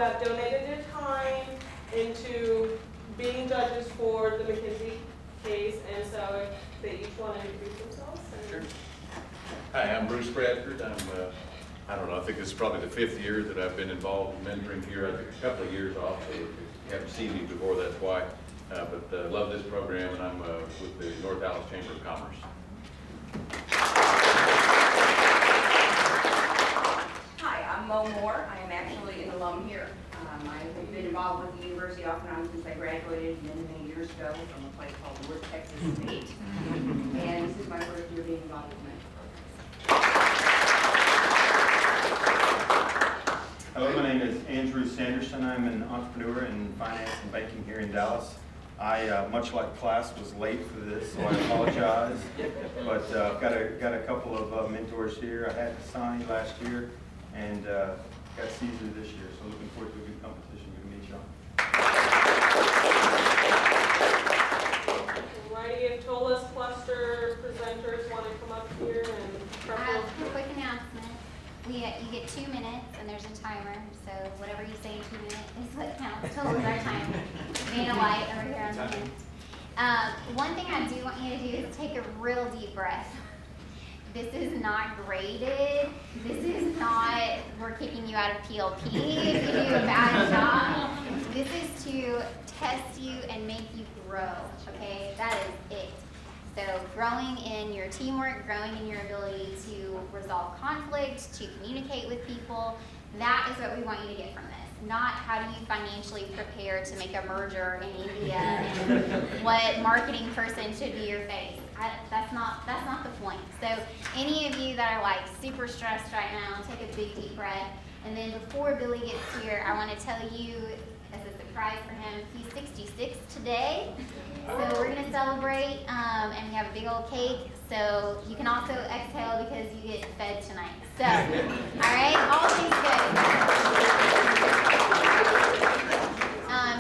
have donated their time into being judges for the McKinsey case, and so if they each want to introduce themselves. Sure. Hi, I'm Bruce Bradford. I don't know, I think this is probably the 5th year that I've been involved in mentoring here. I took a couple of years off, so if you haven't seen me before, that's why. But love this program, and I'm with the North Dallas Chamber of Commerce. Hi, I'm Mo Moore. I am actually an alum here. I've been involved with the university off and on since I graduated many years ago from a place called North Texas State. And this is my first year being involved with the mentor program. Hello, my name is Andrew Sanderson. I'm an entrepreneur in finance and banking here in Dallas. I, much like class, was late for this, so I apologize. But I've got a couple of mentors here. I had Sonny last year and got Caesar this year, so looking forward to a good competition. Good to meet y'all. Alrighty, if Tola's cluster presenters want to come up here and A quick announcement. You get 2 minutes, and there's a timer, so whatever you say in 2 minutes is what counts. Totally our timer. Dana White over here on the end. One thing I do want you to do is take a real deep breath. This is not graded. This is not, we're kicking you out of PLP if you do a bad job. This is to test you and make you grow, okay? That is it. So growing in your teamwork, growing in your ability to resolve conflict, to communicate with people, that is what we want you to get from this. Not how do you financially prepare to make a merger in India and what marketing person should be your face. That's not the point. So any of you that are like super stressed right now, take a big deep breath. And then before Billy gets here, I want to tell you, as a surprise for him, he's 66 today. So we're going to celebrate, and we have a big old cake. So you can also exhale because you get fed tonight. So, all right, all things good.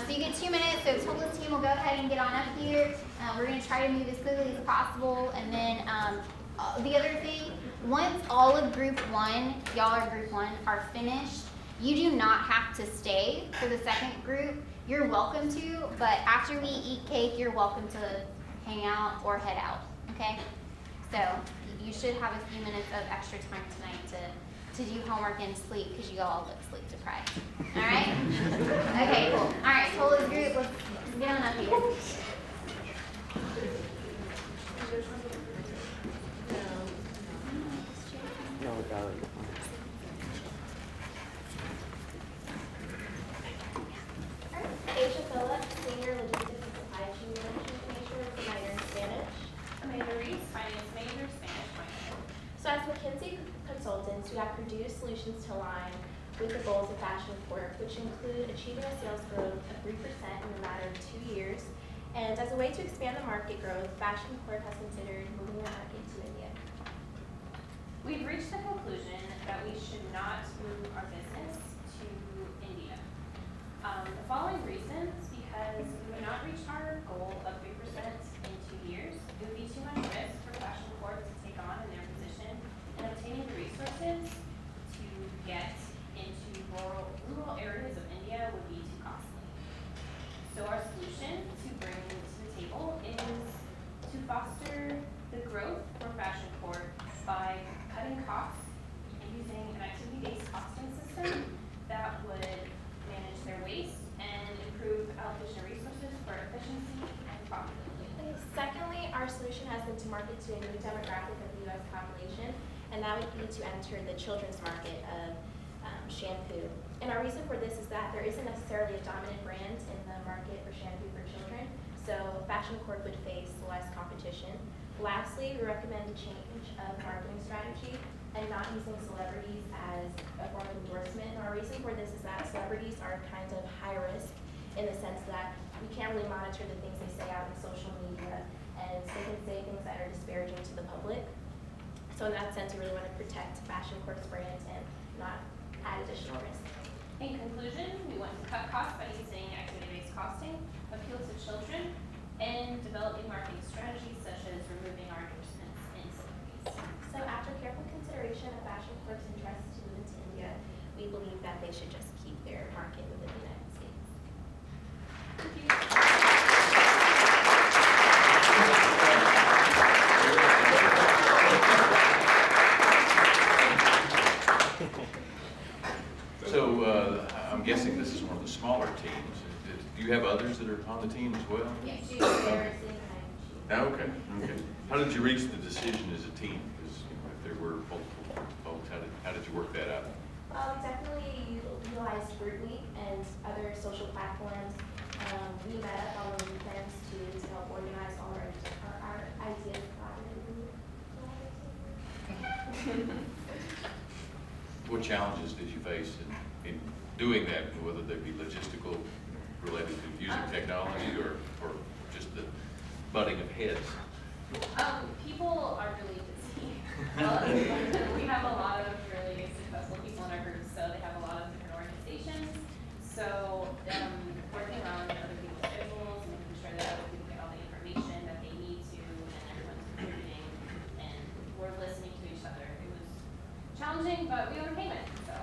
So you get 2 minutes. So Tola's team will go ahead and get on up here. We're going to try to move as quickly as possible. And then the other thing, once all of group 1, y'all are group 1, are finished, you do not have to stay for the second group. You're welcome to, but after we eat cake, you're welcome to hang out or head out, okay? So you should have a few minutes of extra time tonight to do homework and sleep, because you all look sleep deprived. All right? Okay, cool. All right, Tola's group, let's get on up here. Asia Phillips, Senior Logistics and Supply Chain Management Major with a minor in Spanish. Amanda Reese, Finance Major, Spanish minor. So as McKinsey consultants, we have produced solutions to align with the goals of Fashion Corp, which include achieving a sales growth of 3% in a matter of 2 years. And as a way to expand the market growth, Fashion Corp has considered moving their market to India. We've reached the conclusion that we should not move our business to India. The following reasons: because we would not reach our goal of 3% in 2 years. It would be too much risk for Fashion Corp to take on in their position, and obtaining the resources to get into rural areas of India would be too costly. So our solution to bring to the table is to foster the growth for Fashion Corp by cutting costs and using an activity-based costing system that would manage their waste and improve allocation of resources for efficiency and profitability. Secondly, our solution has been to market to a new demographic of the U.S. population, and that would be to enter the children's market of shampoo. And our reason for this is that there isn't necessarily a dominant brand in the market for shampoo for children, so Fashion Corp would face less competition. Lastly, we recommend a change of marketing strategy and not using celebrities as a form of endorsement. And our reason for this is that celebrities are kind of high risk in the sense that we can't really monitor the things they say out in social media, and they can say things that are disparaging to the public. So in that sense, we really want to protect Fashion Corp's brand and not add additional risk. In conclusion, we want to cut costs by using activity-based costing, appeal to children, and developing marketing strategies such as removing our endorsements in celebrities. So after careful consideration of Fashion Corp's interest to move into India, we believe that they should just keep their market within So I'm guessing this is one of the smaller teams. Do you have others that are on the team as well? Yes, she's there, Okay, okay. How did you reach the decision as a team? Because if there were multiple folks, how did you work that out? Definitely utilized Group Week and other social platforms. We met up on the weekends to help organize all our ideas collaboratively. What challenges did you face in doing that, whether they be logistical, related to using technology, or just the butting of heads? People are really busy. We have a lot of really successful people in our group, so they have a lot of different organizations. So working around other people's schedules and making sure that other people get all the information that they need to, and everyone's contributing, and we're listening to each other. It was challenging, but we overcame it. So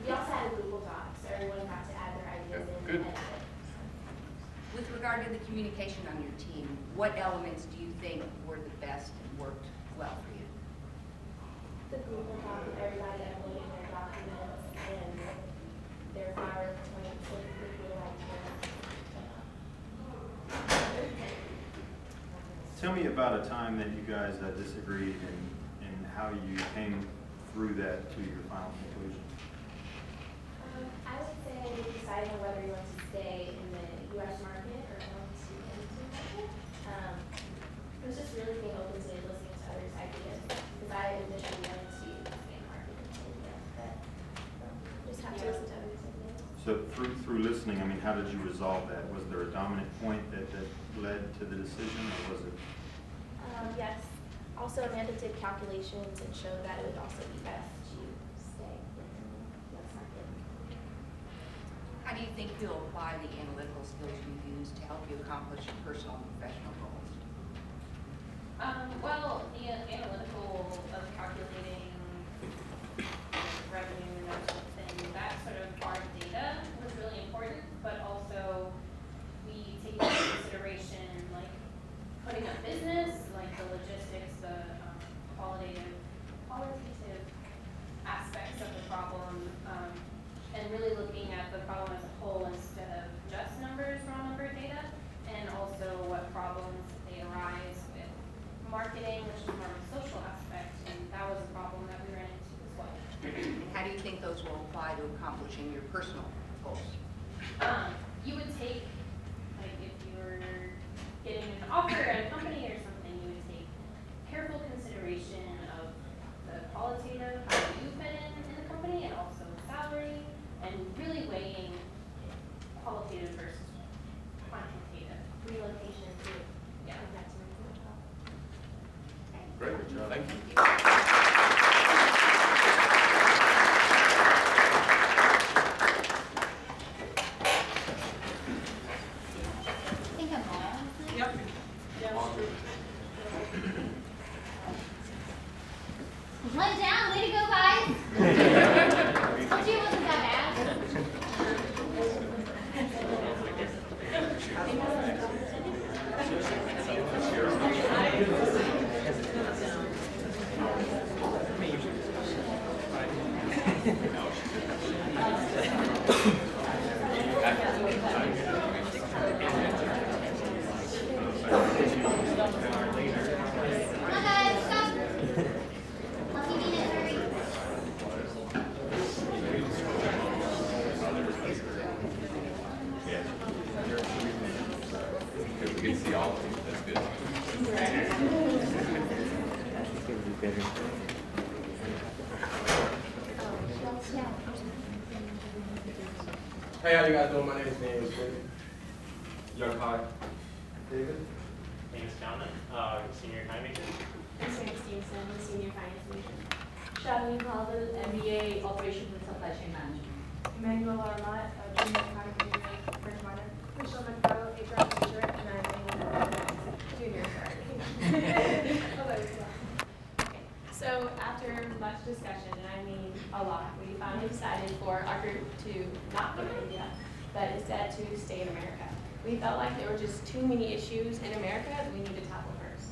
We also had a Google Doc, so everyone got to add their ideas in. Good. And edit it. With regard to the communication on your team, what elements do you think were the best and worked well for you? The Google Doc with everybody uploading their documents and their PowerPoint, so we feel like Tell me about a time that you guys disagreed and how you came through that to your final conclusion. I would say deciding whether you want to stay in the U.S. market or going to the Indian market. It was just really being open to listening to others' ideas, because I initially wanted to the Spain market in India, but just have to listen to others' ideas. So through listening, I mean, how did you resolve that? Was there a dominant point that led to the decision, or was it? Yes. Also, Amanda did calculations and showed that it would also be best to stay in the U.S. market. How do you think you'll apply the analytical skills you use to help you accomplish your personal and professional goals? Well, the analytical of calculating revenue and that sort of thing, that sort of hard data was really important, but also we take into consideration like putting up business, like the logistics, the qualitative aspects of the problem, and really looking at the problem as a whole instead of just numbers, raw number data, and also what problems they arise with marketing, which is more of a social aspect, and that was a problem that we ran into as well. And how do you think those will apply to accomplishing your personal goals? You would take, like if you were getting an offer at a company or something, you would take careful consideration of the qualitative, how you fit in the company, and also salary, and really weighing qualitative versus quantitative. Relocation too. Yeah. I think that's really important. Great, thank you. I think I'm all. Yep. Let down, way to go, guys. Told you it wasn't that bad. Come on, guys, stop. I'll give you a hurry. Good, we get to see all of you, that's good. Hey, how you guys doing? My name is Daniel Smith. Young High. David. Name is Calvin, senior accounting major. I'm Sarah Stevenson, senior finance major. Shalini Pavel, MBA operations and supply chain management. Emmanuel Armat, junior accounting major, French minor. Michelle McDowell, HR major, and I'm a junior, sorry. So after much discussion, and I mean a lot, we finally decided for our group to not go to India, but instead to stay in America. We felt like there were just too many issues in America that we needed to tackle first.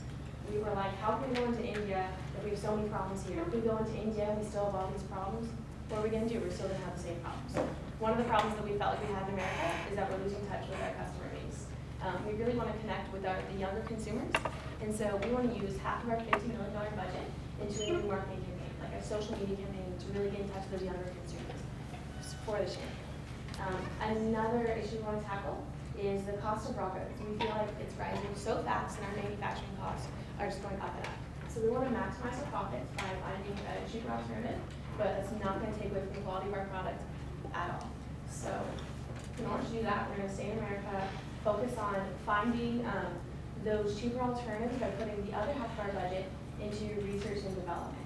We were like, how can we go into India If we have so many problems here, if we go into India and we still have all these problems, what are we gonna do? We're still gonna have the same problems. One of the problems that we felt like we had in America is that we're losing touch with our customer base. We really wanna connect with the younger consumers, and so we wanna use half of our $50 million budget into a new marketing campaign, like a social media campaign to really get in touch with those younger consumers for the shampoo. Another issue we want to tackle is the cost of raw goods. We feel like it's rising so fast and our manufacturing costs are just going up and up. So we want to maximize our profits by finding a cheaper alternative, but it's not going to take away from the quality of our product at all. So in order to do that, we're going to stay in America, focus on finding those cheaper alternatives by putting the other half of our budget into research and development.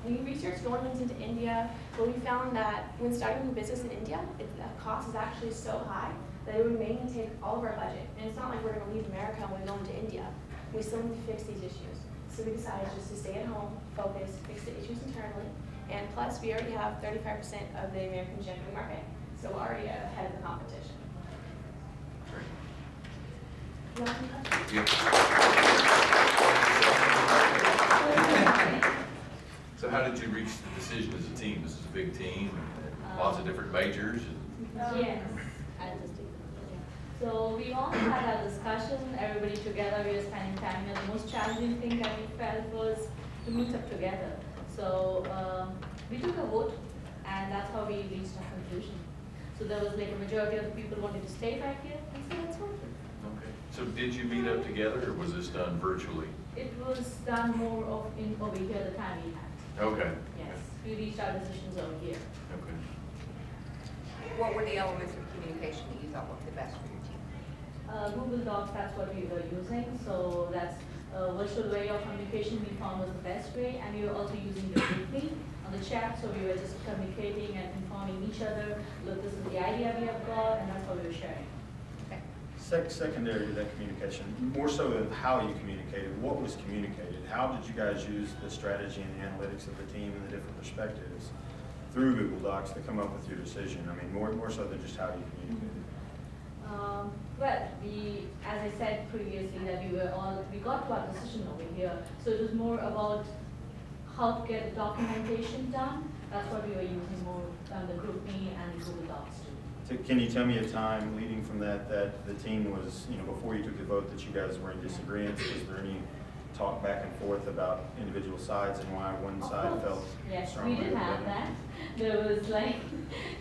We researched going into India, but we found that when starting a business in India, the cost is actually so high that it would mainly take all of our budget. And it's not like we're going to leave America when we go into India. We still need to fix these issues. So we decided just to stay at home, focus, fix the issues internally. And plus, we already have 35% of the American shampoo market, so we're already ahead of the competition. You want some questions? So how did you reach the decision as a team? This is a big team, and lots of different majors. Yes. So we all had our discussion, everybody together, we were spending time here. The most challenging thing that we felt was to meet up together. So we took a vote, and that's how we reached a conclusion. So there was like a majority of the people wanted to stay back here, and so that's what. Okay. So did you meet up together, or was this done virtually? It was done more of in over here the time we had. Okay. Yes, we reached our decisions over here. Okay. What were the elements of communication that you thought worked the best for your team? Google Docs, that's what we were using. So that's a virtual way of communication we found was the best way. And we were also using the weekly on the chat. So we were just communicating and informing each other, look, this is the idea we have got, and that's what we were sharing. Secondary to that communication, more so than how you communicated, what was communicated? How did you guys use the strategy and the analytics of the team and the different perspectives through Google Docs to come up with your decision? I mean, more so than just how you communicated. Well, as I said previously, that we got to our decision over here. So it was more about how to get the documentation done. That's what we were using more on the GroupMe and the Google Docs too. So can you tell me a time leading from that the team was, before you took the vote, that you guys were in disagreement? Was there any talk back and forth about individual sides and why one side felt yes, strongly? we did have that. There was like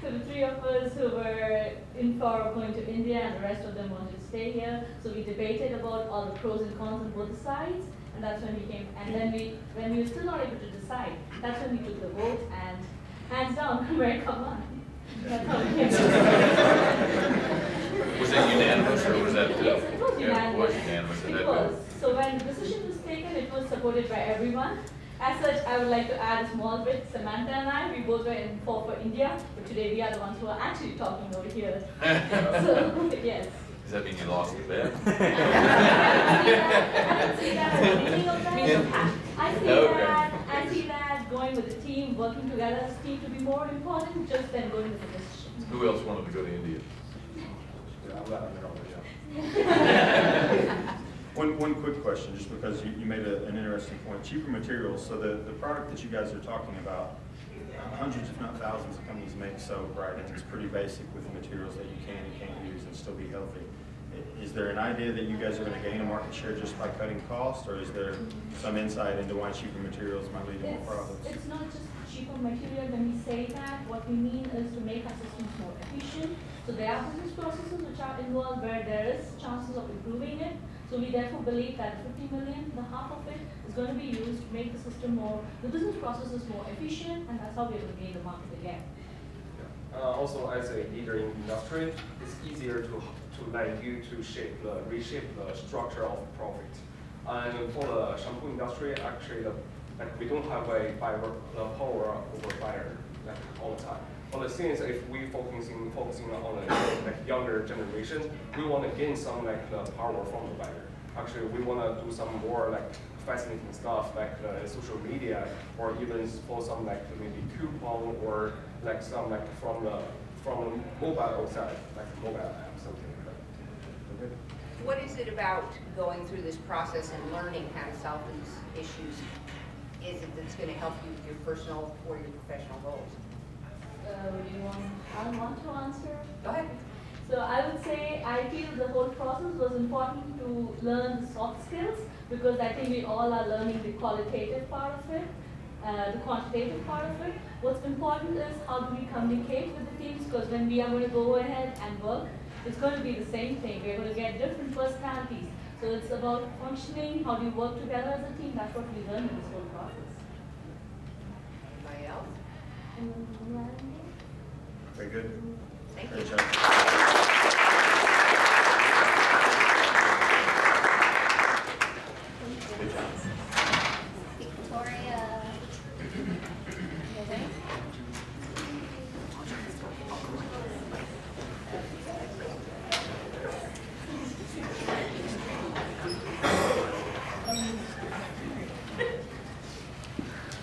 the three of us who were in favor of going to India, and the rest of them wanted to stay here. So we debated about all the pros and cons on both sides, and that's when we came. And then when we were still not able to decide, that's when we took the vote, and hands down, America won. That's how we came to Was it unanimous, or was that? Yes, it was Yeah, it was unanimous. unanimous. It was. So when the decision was taken, it was supported by everyone. As such, I would like to add a small bit. Samantha and I, we both were in for India, but today we are the ones who are actually talking over here. So, yes. Does that mean you lost the bet? I don't see that as the beginning of that. I see that going with the team, working together as a team to be more important just than going with the decisions. Who else wanted to go to India? Yeah, I'm not yeah. One quick question, just because you made an interesting point. Cheaper materials, so the product that you guys are talking about, hundreds if not thousands of companies make soap, right? And it's pretty basic with the materials that you can and can't use and still be healthy. Is there an idea that you guys are going to gain a market share just by cutting cost, or is there some insight into why cheaper materials might lead to more profits? It's not just cheaper material. When we say that, what we mean is to make our systems more efficient. So there are business processes which are involved where there is chances of improving it. So we therefore believe that 50 million, the half of it, is going to be used to make the system the business processes more efficient, and that's how we're going to gain the market again. Also, as a leader in industry, it's easier to let you to reshape the structure of profit. And for the shampoo industry, actually, we don't have the power over buyer all the time. But the thing is, if we focusing on the younger generation, we want to gain some the power from the buyer. Actually, we want to do some more fascinating stuff social media, or even for some maybe coupon or some from the mobile outside, mobile app, something like that. Okay. What is it about going through this process and learning how to solve these issues is it that's gonna help you with your personal or your professional goals? I want to answer. Go ahead. So I would say I feel the whole process was important to learn the soft skills, because I think we all are learning the qualitative part of it, the quantitative part of it. What's important is how do we communicate with the teams, because when we are going to go ahead and work, it's going to be the same thing. We're going to get different personalities. So it's about functioning, how do you work together as a team. That's what we learn in this whole process. Anybody else? Very good. Thank Great you. job. Good job. Victoria.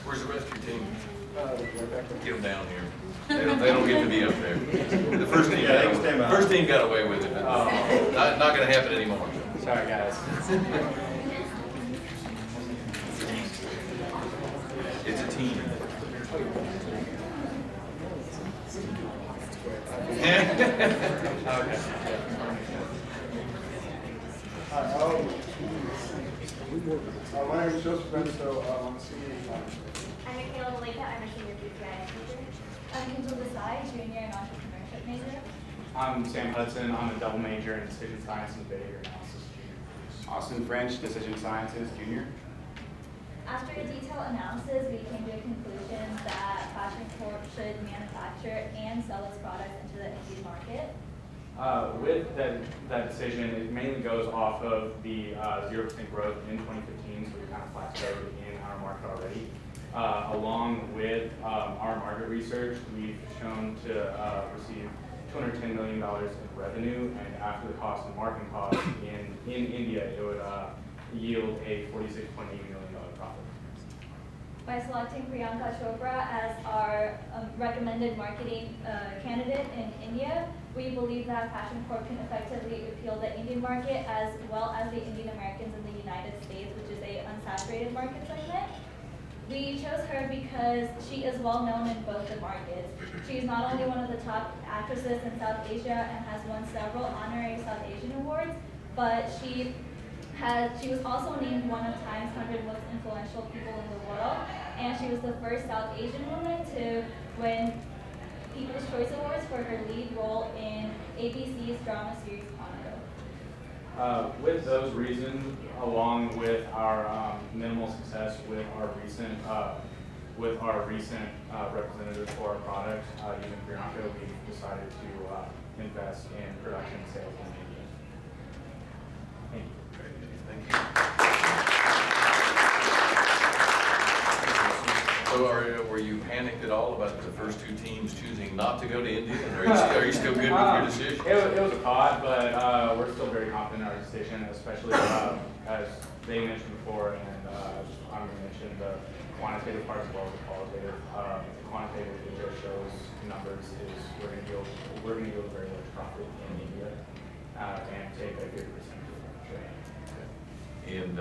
Where's the rest of your team? Get them down here. They don't get to be up there. The first team, Yeah, they can stay behind. first team got away with it. But not going to happen anymore. Sorry, guys. It's a team. Okay. My name is Joseph Benso. I'm a senior in finance. I'm Michaela Malika. I'm a senior PCI teacher. I'm Kendall Desai, junior and entrepreneurship major. I'm Sam Hudson. I'm a double major in decision science and behavior analysis junior. Austin French, decision sciences junior. After a detailed analysis, we came to a conclusion that Fashion Corp should manufacture and sell its products into the Indian market. With that decision, it mainly goes off of the 0% growth in 2015, so we kind of plateaued in our market already. Along with our market research, we've shown to receive $210 million in revenue, and after the cost and marketing costs in India, it would yield a $46.8 million profit. By selecting Priyanka Chopra as our recommended marketing candidate in India, we believe that Fashion Corp can effectively appeal the Indian market as well as the Indian Americans in the United States, which is a unsaturated market segment. We chose her because she is well known in both the markets. She is not only one of the top actresses in South Asia and has won several honorary South Asian awards, but she was also named one of Time's 100 most influential people in the world, and she was the first South Asian woman to win People's Choice Awards for her lead role in ABC's drama series Quantico. With those reasons, along with our minimal success with our recent representative for our product, using Priyanka, we decided to invest in production and sales in India. Thank you. Thank you. So were you panicked at all about the first two teams choosing not to go to India? Are you still good with your decision? It was a thought, but we're still very confident in our decision, especially as they mentioned before, and I'm going to mention the quantitative part as well as the qualitative. The quantitative that just shows numbers is we're going to yield a very large profit in India and take a 50% share. And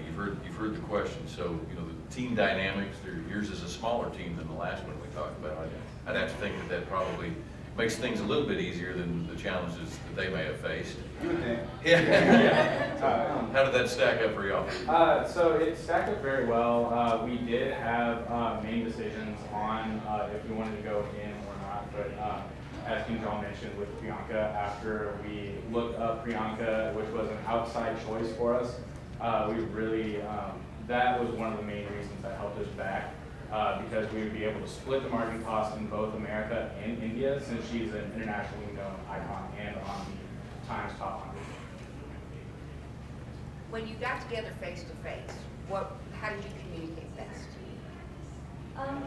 you've heard the question. So the team dynamics. Yours is a smaller team than the last one we talked about. I'd have to think that probably makes things a little bit easier than the challenges that they may have faced. Yeah. How did that stack up for y'all? So it stacked up very well. We did have main decisions on if we wanted to go in or not, but as Kinjal mentioned with Priyanka, after we looked up Priyanka, which was an outside choice for us, we really, that was one of the main reasons that helped us back, because we would be able to split the marketing costs in both America and India, since she's an internationally known icon and on the Times Top 100. When you got together face to face, how did you communicate best?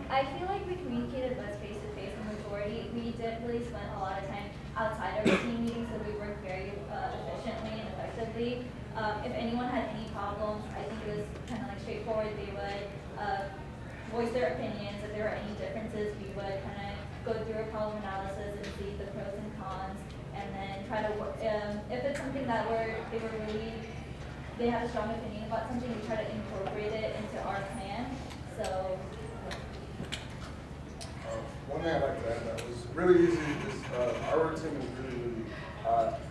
I feel like we communicated less face to face in the majority. We did really spend a lot of time outside of our team meetings, so we worked very efficiently and effectively. If anyone had any problems, I think it was kind of like straightforward. They would voice their opinions. If there were any differences, we would kind of go through a problem analysis and see the pros and cons, and then try to work. If it's something that they were really they have a strong opinion about something, we try to incorporate it into our plan. So One thing I'd like to add that was really easy is our team is really,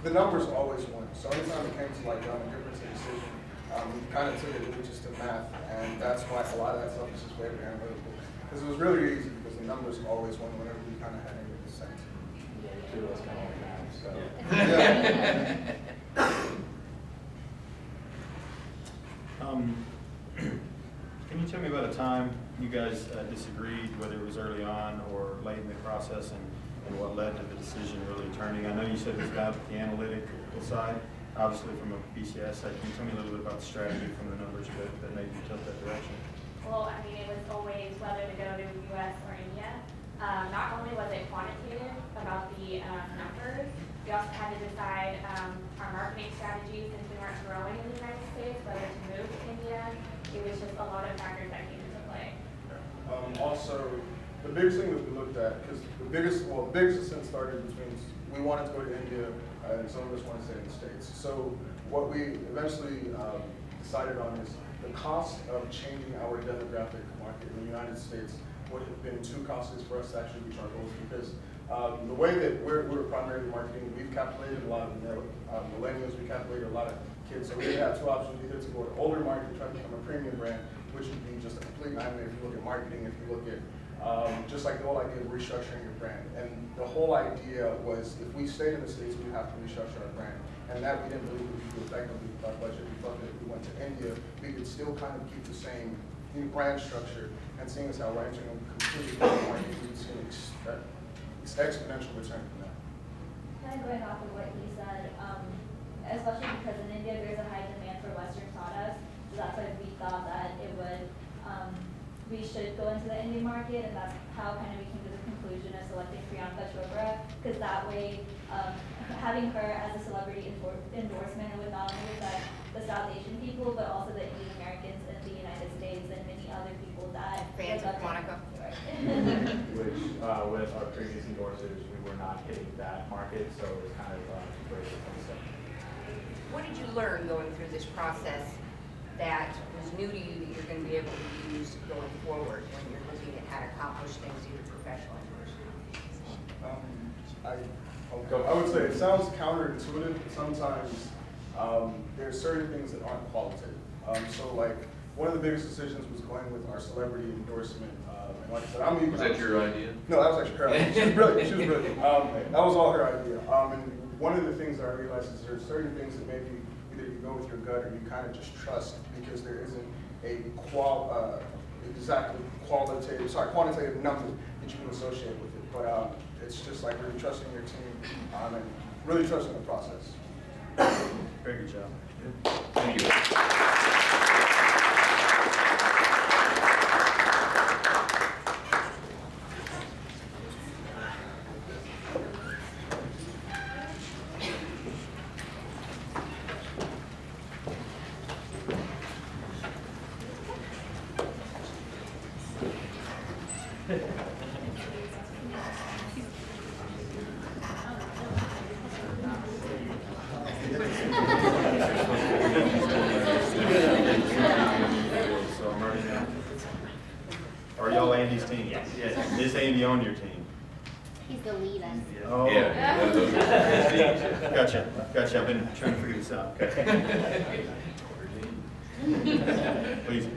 the numbers always won. So anytime it came to like a difference in decision, we kind of took it really just to math, and that's why a lot of that stuff is just very analytical. Because it was really easy because the numbers always won whenever we kind of had any dissent. Yeah, the two of us kind of like math, so. Yeah. Can you tell me about a time you guys disagreed, whether it was early on or late in the process, and what led to the decision really turning? I know you said it was about the analytical side, obviously from a BCS side. Can you tell me a little bit about the strategy from the numbers that made you tilt that direction? Well, I mean, it was always whether to go to US or India. Not only was it quantitative about the numbers, we also had to decide our marketing strategies since we weren't growing in the United States, whether to move to India. It was just a lot of factors that came into play. Also, the biggest thing that we looked at, because the biggest ascent started between, we wanted to go to India, and some of us wanted to stay in the States. So what we eventually decided on is the cost of changing our demographic market in the United States would have been too costly for us to actually reach our goals, because the way that we're primarily marketing, we've calculated a lot of millennials, we calculated a lot of kids, so we have two options. Either to go to older market and try to become a premium brand, which would be just a complete nightmare if you look at marketing, if you look at just like the whole idea of restructuring your brand. And the whole idea was if we stayed in the States, we'd have to restructure our brand. And that we didn't believe would be effectively with our budget. We thought that if we went to India, we could still kind of keep the same new brand structure, and seeing as how we're entering a completely different market, we'd see an exponential return from that. kind of going off of what he said, especially because in India there's a high demand for Western products, so that's why we thought that it would, we should go into the Indian market, and that's how kind of we came to the conclusion of selecting Priyanka Chopra, because that way, having her as a celebrity endorsement, it would not only affect the South Asian people, but also the Indian Americans in the United States and many other people that Fans of Monica. Which, with our previous endorsers, we were not hitting that market, so it was kind of very different. What did you learn going through this process that was new to you that you're going to be able to use going forward when you're looking at how to accomplish things either professionally or personally? I would say it sounds counterintuitive. Sometimes there's certain things that aren't qualitative. So like one of the biggest decisions was going with our celebrity endorsement. And like I said, Was that your idea? No, that was actually her idea. She was brilliant. She was brilliant. That was all her idea. And one of the things that I realized is there's certain things that maybe either you go with your gut or you kind of just trust because there isn't a quantitative number that you can associate with it. But it's just like really trusting your team and really trusting the process. Very good job. Thank you. Are y'all Andy's team? Yes. Is Andy on your team? He's the leader. Oh. Yeah. Gotcha. I've been trying to figure this out. Okay. Please.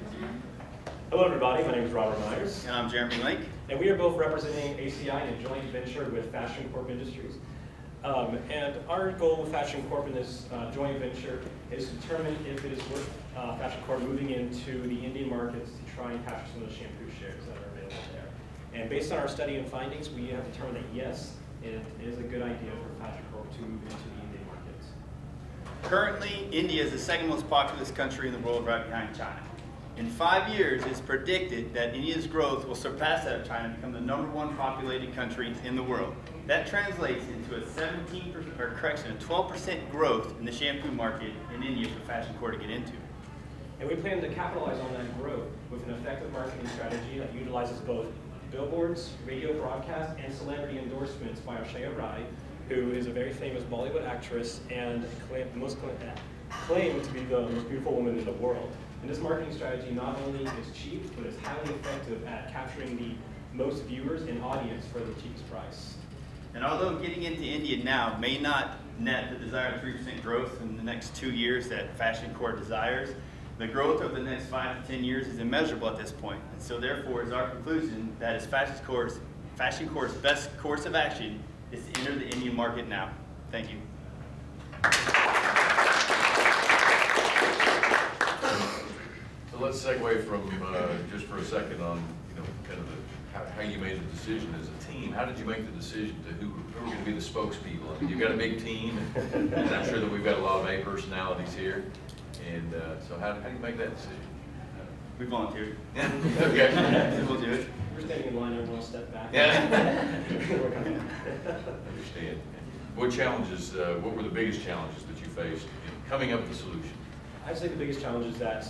Hello, everybody. My name is Robert Myers. And I'm Jeremy Lake. And we are both representing ACI in a joint venture with Fashion Corp Industries. And our goal with Fashion Corp in this joint venture is to determine if it is worth Fashion Corp moving into the Indian markets to try and capture some of the shampoo shares that are available there. And based on our study and findings, we have determined that yes, it is a good idea for Fashion Corp to move into the Indian markets. Currently, India is the second most populous country in the world, right behind China. In 5 years, it's predicted that India's growth will surpass that of China and become the #1 populated country in the world. That translates into a 12% growth in the shampoo market in India for Fashion Corp to get into. And we plan to capitalize on that growth with an effective marketing strategy that utilizes both billboards, radio broadcasts, and celebrity endorsements by Ashaya Rai, who is a very famous Bollywood actress and claim to be the most beautiful woman in the world. And this marketing strategy not only is cheap, but is highly effective at capturing the most viewers and audience for the cheapest price. And although getting into India now may not net the desired 3% growth in the next 2 years that Fashion Court desires, the growth over the next 5 to 10 years is immeasurable at this point. And so therefore is our conclusion that is Fashion Court's best course of action is to enter the Indian market now. Thank you. So let's segue from, just for a second on, kind of how you made the decision as a team. How did you make the decision to who are going to be the spokespeople? I mean, you've got a big team, and I'm sure that we've got a lot of A personalities here. And so how do you make that decision? We volunteered. Okay. We'll do it. We're standing in line, everyone step back. Yeah. Understand. What were the biggest challenges that you faced in coming up with a solution? I'd say the biggest challenge is that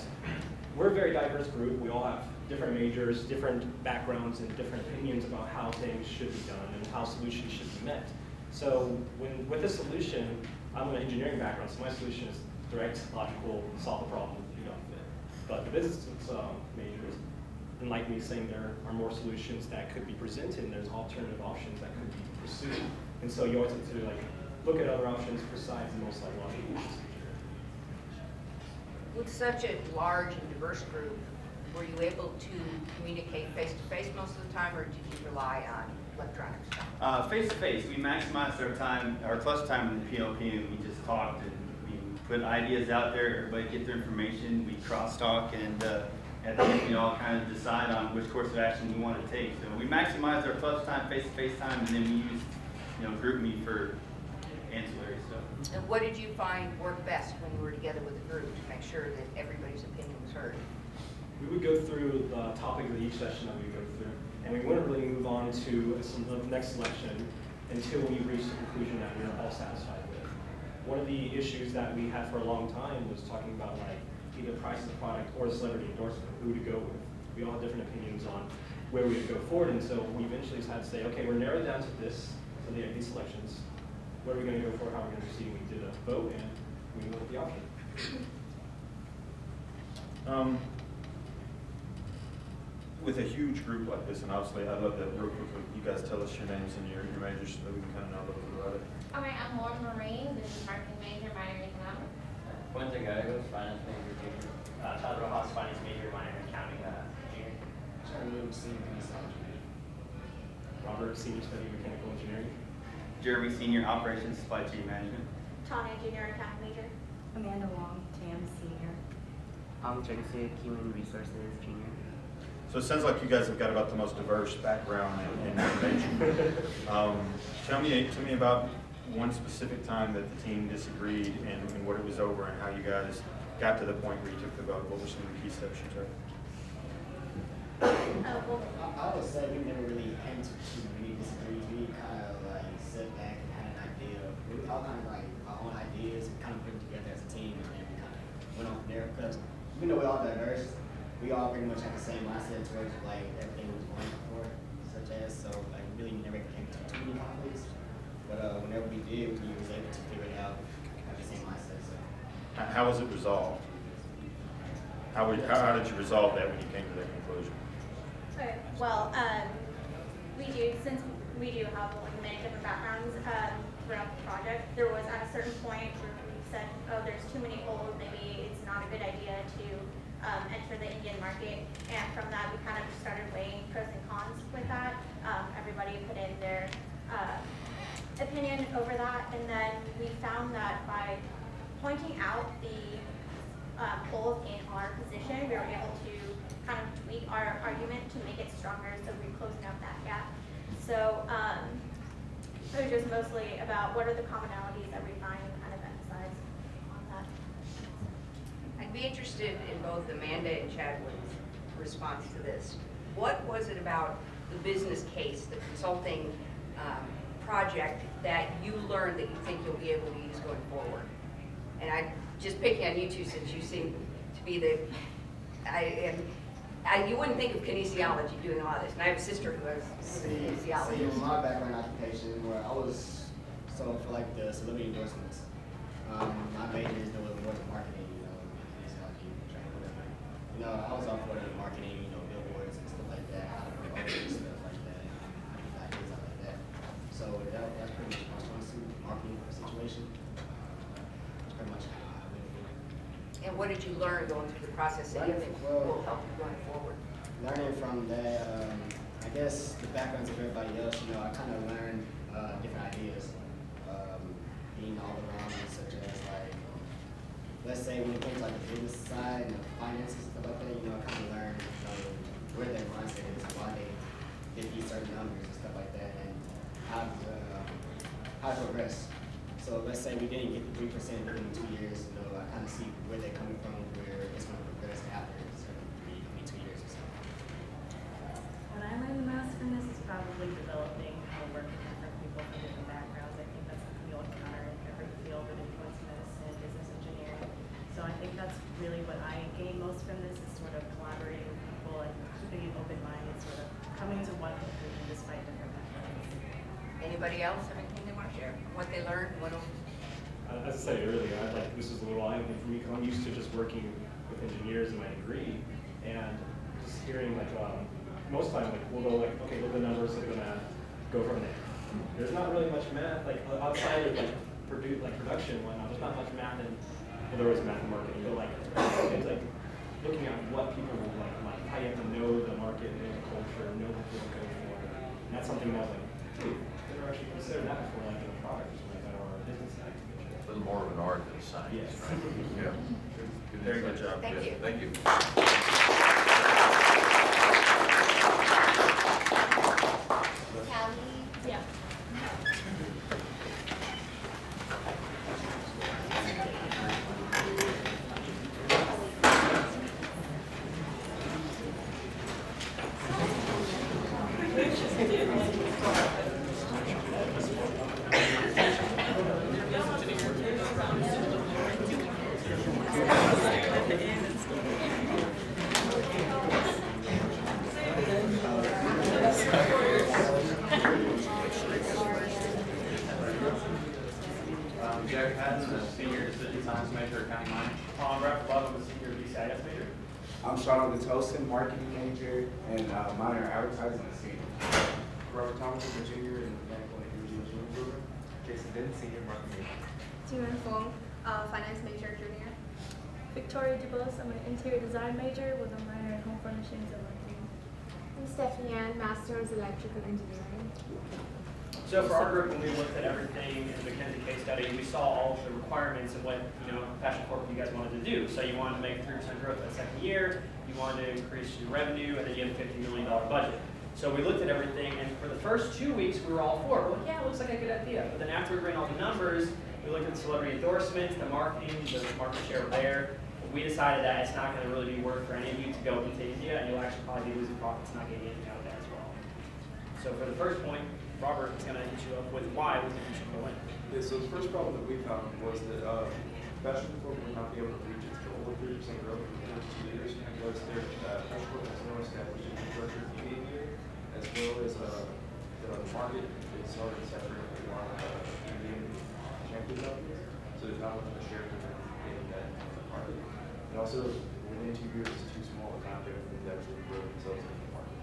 we're a very diverse group. We all have different majors, different backgrounds, and different opinions about how things should be done and how solutions should be met. So with this solution, I'm an engineering background, so my solution is direct, logical, solve the problem, fit. But the business majors, and like me saying, there are more solutions that could be presented, and there's alternative options that could be pursued. And so you always have to look at other options besides the most logical ones. With such a large and diverse group, were you able to communicate face-to-face most of the time, or did you rely on electronic stuff? Face-to-face, we maximized our clutch time in the PLP, and we just talked and we put ideas out there, everybody get their information, we cross-talk, and at the end we all kind of decide on which course of action we want to take. So we maximized our clutch time, face-to-face time, and then we used GroupMe for ancillary stuff. And what did you find worked best when you were together with the group to make sure that everybody's opinion was heard? We would go through the topic of each session that we go through, and we wouldn't really move on to the next selection until we reached the conclusion that we were all satisfied with. One of the issues that we had for a long time was talking about either price of the product or the celebrity endorsement, who to go with. We all had different opinions on where we would go forward, and so we eventually had to say, okay, we're narrowed down to this, so these selections. What are we going to go for? How are we going to proceed? We did a vote, and we went with the option. With a huge group like this, and obviously I'd love that real quickly, you guys tell us your names and your majors so that we can kind of know a little bit about it. Okay, I'm Lauren Marine, business marketing major, minor in economics. Quentin Gallegos, finance major, junior. Todd Rojas, finance major, minor in accounting, junior. John Williams, senior business engineer. Robert, senior study mechanical engineering. Jeremy, senior operations, supply chain management. Tanya, junior accounting major. Amanda Wong, TAM senior. Tracy, human resources, junior. So it sounds like you guys have got about the most diverse background in major. Tell me about one specific time that the team disagreed and what it was over and how you guys got to the point where you took the vote. What were some of the key steps you took? I would say we never really came to too many disagreements. We kind of sat back and had an idea. We all kind of our own ideas and kind of put them together as a team, and then we kind of went on from there. Because even though we're all diverse, we all pretty much had the same mindset towards everything was going for, such as really never came to too many conflicts. But whenever we did, we was able to figure it out, have the same mindset. So. How was it resolved? How did you resolve that when you came to that conclusion? Okay, well, since we do have many different backgrounds throughout the project, there was at a certain point where we said, oh, there's too many holes, maybe it's not a good idea to enter the Indian market, and from that we kind of started weighing pros and cons with that. Everybody put in their opinion over that, and then we found that by pointing out the holes in our position, we were able to kind of tweak our argument to make it stronger, so we're closing up that gap. So it was just mostly about what are the commonalities that we find and kind of emphasize on that. I'd be interested in both Amanda and Chadwick's response to this. What was it about the business case, the consulting project, that you learned that you think you'll be able to use going forward? And I just picking on you two, since you seem to be you wouldn't think of kinesiology doing all this, and I have a sister who has kinesiology. See, in my background occupation, where I was for the celebrity endorsements. My major is doing more than marketing, you know, kinesiology, training, whatever. You know, I was off for the marketing, you know, billboards and stuff like that, how to promote and stuff like that, ideas out like that. So that's pretty much my strong suit, marketing situation. That's pretty much how I went through it. And what did you learn going through the process that you think will help you going forward? Learning from that, I guess the backgrounds of everybody else, you know, I kind of learned different ideas, being all around, such as like, let's say when it comes to like the business side and the finances and stuff like that, you know, I kind of learned where their mindset is, why they hit these certain numbers and stuff like that, and how to progress. So let's say we didn't get the 3% within 2 years, you know, I kind of see where they're coming from, where it's going to progress after a certain 2 years or so. What I learned the most from this is probably developing how to work with different people from different backgrounds. I think that's something you'll encounter in every field of influence medicine, business engineering. So I think that's really what I gain most from this is sort of collaborating with people and keeping an open mind and sort of coming to one conclusion despite different backgrounds. Anybody else have anything they want to share? What they learned? As I said earlier, this is a little eye-opening for me because I'm used to just working with engineers in my degree, and just hearing like most time like we'll go like, okay, look at the numbers, look at the math, go from there. There's not really much math like outside of like production and whatnot. There's not much math in, well, there was math in marketing, but like it's like looking at what people will like how you have to know the market, know the culture, know what people go for. And that's something that I was like, dude, never actually considered that before, like in a product or something like that, or a business side. A little more of an art than a science. Yes. Right? Yeah. Very good job. Thank you. Thank you. Callie? Yeah. Jack Patton, a senior decision science major, accounting minor. Tom Rapp, I'm a senior BCIS major. I'm Sean Gatosin, marketing major, and minor advertising and senior. Robert Thomas, a junior in the mechanical and energy engineering program. Jason Denton, senior marketing major. Timon Fong, finance major, junior. Victoria Dubos, I'm an interior design major with a minor in home furnishings and marketing. I'm Stephanie Ann, master's electrical engineering. So for our group, when we looked at everything in the McKinsey case study, we saw all of the requirements of what Fashion Corp you guys wanted to do. So you wanted to make 3% growth that second year, you wanted to increase your revenue, and then you had a $50 million budget. So we looked at everything, and for the first 2 weeks, we were all for it. We're like, yeah, it looks like a good idea. But then after we ran all the numbers, we looked at the celebrity endorsements, the marketing, the market share there. We decided that it's not going to really be worth for any of you to go into India, and you'll actually probably be losing profits, not getting anything out of that as well. So for the first point, Robert is going to hit you up with why we think you should go in. Yeah, so the first problem that we found was that Fashion Corp would not be able to reach its goal of 3% growth in the first 2 years because their Fashion Corp has no established infrastructure immediately, as well as the market is already separated from a lot of Indian shampoo companies, so there's not enough share for them in that market. And also, within 2 years, it's too small a time frame for them to actually grow themselves in the market.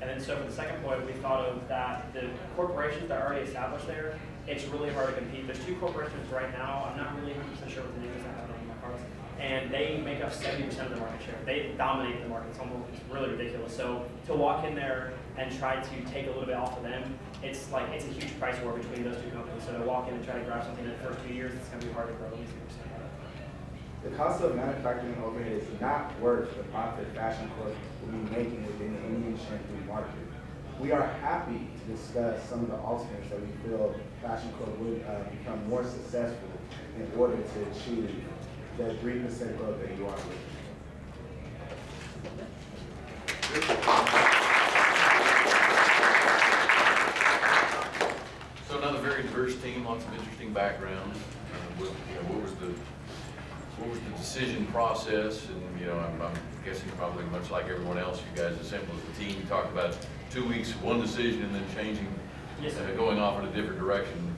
And then so for the second point, we thought of that the corporations that are already established there, it's really hard to compete. There's 2 corporations right now, I'm not really 100% sure what the name is, I have it on my cards, and they make up 70% of the market share. They dominate the market, it's really ridiculous. So to walk in there and try to take a little bit off of them, it's a huge price war between those 2 companies. So to walk in and try to grab something in the first 2 years, it's going to be hard to grow at least 3%. The cost of manufacturing overhead is not worth the profit Fashion Corp will be making within the Indian shampoo market. We are happy to discuss some of the alternatives that we feel Fashion Corp would become more successful in order to achieve the 3% growth that you are looking So another very diverse team, lots of interesting backgrounds. What was the decision process? And I'm guessing probably much like everyone else, you guys assembled as a team. You talked about 2 weeks, one decision, and then changing Yes, sir. going off in a different direction.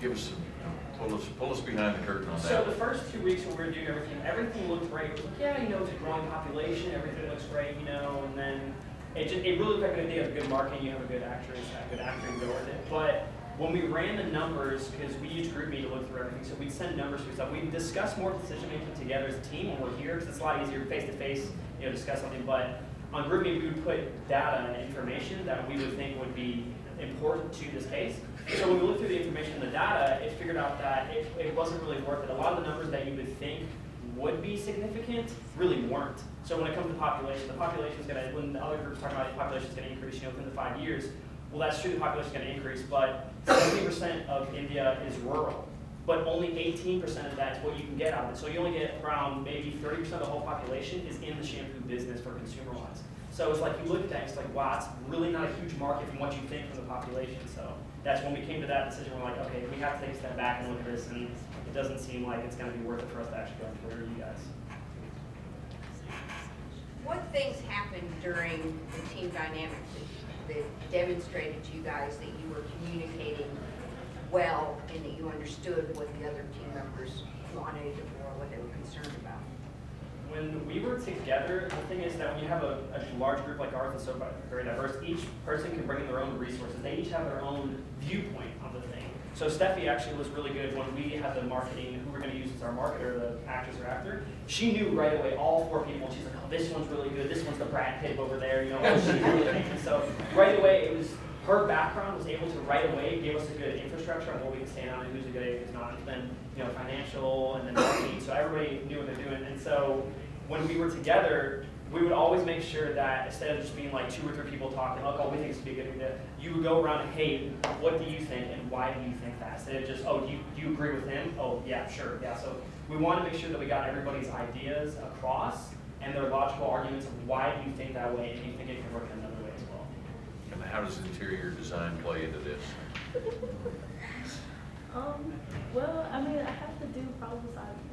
Give us some, pull us behind the curtain on that. So the first 2 weeks when we were doing everything looked great. It was like, yeah, it's a growing population, everything looks great, and then it really looked like a good idea of good marketing, you have a good actress, a good actor to go with it. But when we ran the numbers, because we use GroupMe to look through everything, so we'd send numbers through stuff. We discuss more decision making together as a team when we're here, because it's a lot easier face to face, discuss something. But on GroupMe, we would put data and information that we would think would be important to this case. So when we looked through the information and the data, it figured out that it wasn't really worth it. A lot of the numbers that you would think would be significant really weren't. So when it comes to population, the population is going to, when the other groups talk about the population is going to increase, within the 5 years, well, that's true, the population is going to increase, but 70% of India is rural, but only 18% of that is what you can get out of it. So you only get around maybe 30% of the whole population is in the shampoo business for consumer-wise. So it's like you look at that, it's like, wow, it's really not a huge market from what you think from the population. So that's when we came to that decision. We're like, okay, we have to take a step back and look at this, and it doesn't seem like it's going to be worth it for us to actually go employ you guys. What things happened during the team dynamics that demonstrated to you guys that you were communicating well and that you understood what the other team members wanted or what they were concerned about? When we were together, the thing is that when you have a large group like ours that's so very diverse, each person can bring in their own resources. They each have their own viewpoint on the thing. So Steffi actually was really good when we had the marketing, who we're going to use as our marketer, the actress or actor. She knew right away all 4 people. She's like, oh, this one's really good. This one's the Brad Pitt over there. She really thinks. So right away, it was her background was able to right away give us a good infrastructure on what we can stand on and who's a good, who's not. And then financial and then marketing. So everybody knew what they're doing. And so when we were together, we would always make sure that instead of just being like 2 or 3 people talking, oh, we think this would be a good idea, you would go around and, hey, what do you think and why do you think that? Instead of just, oh, do you agree with him? Oh, yeah, sure, yeah. So we want to make sure that we got everybody's ideas across and their logical arguments of why do you think that way and do you think it can work in another way as well. And how does interior design play into this? Well, I mean, I have to do problem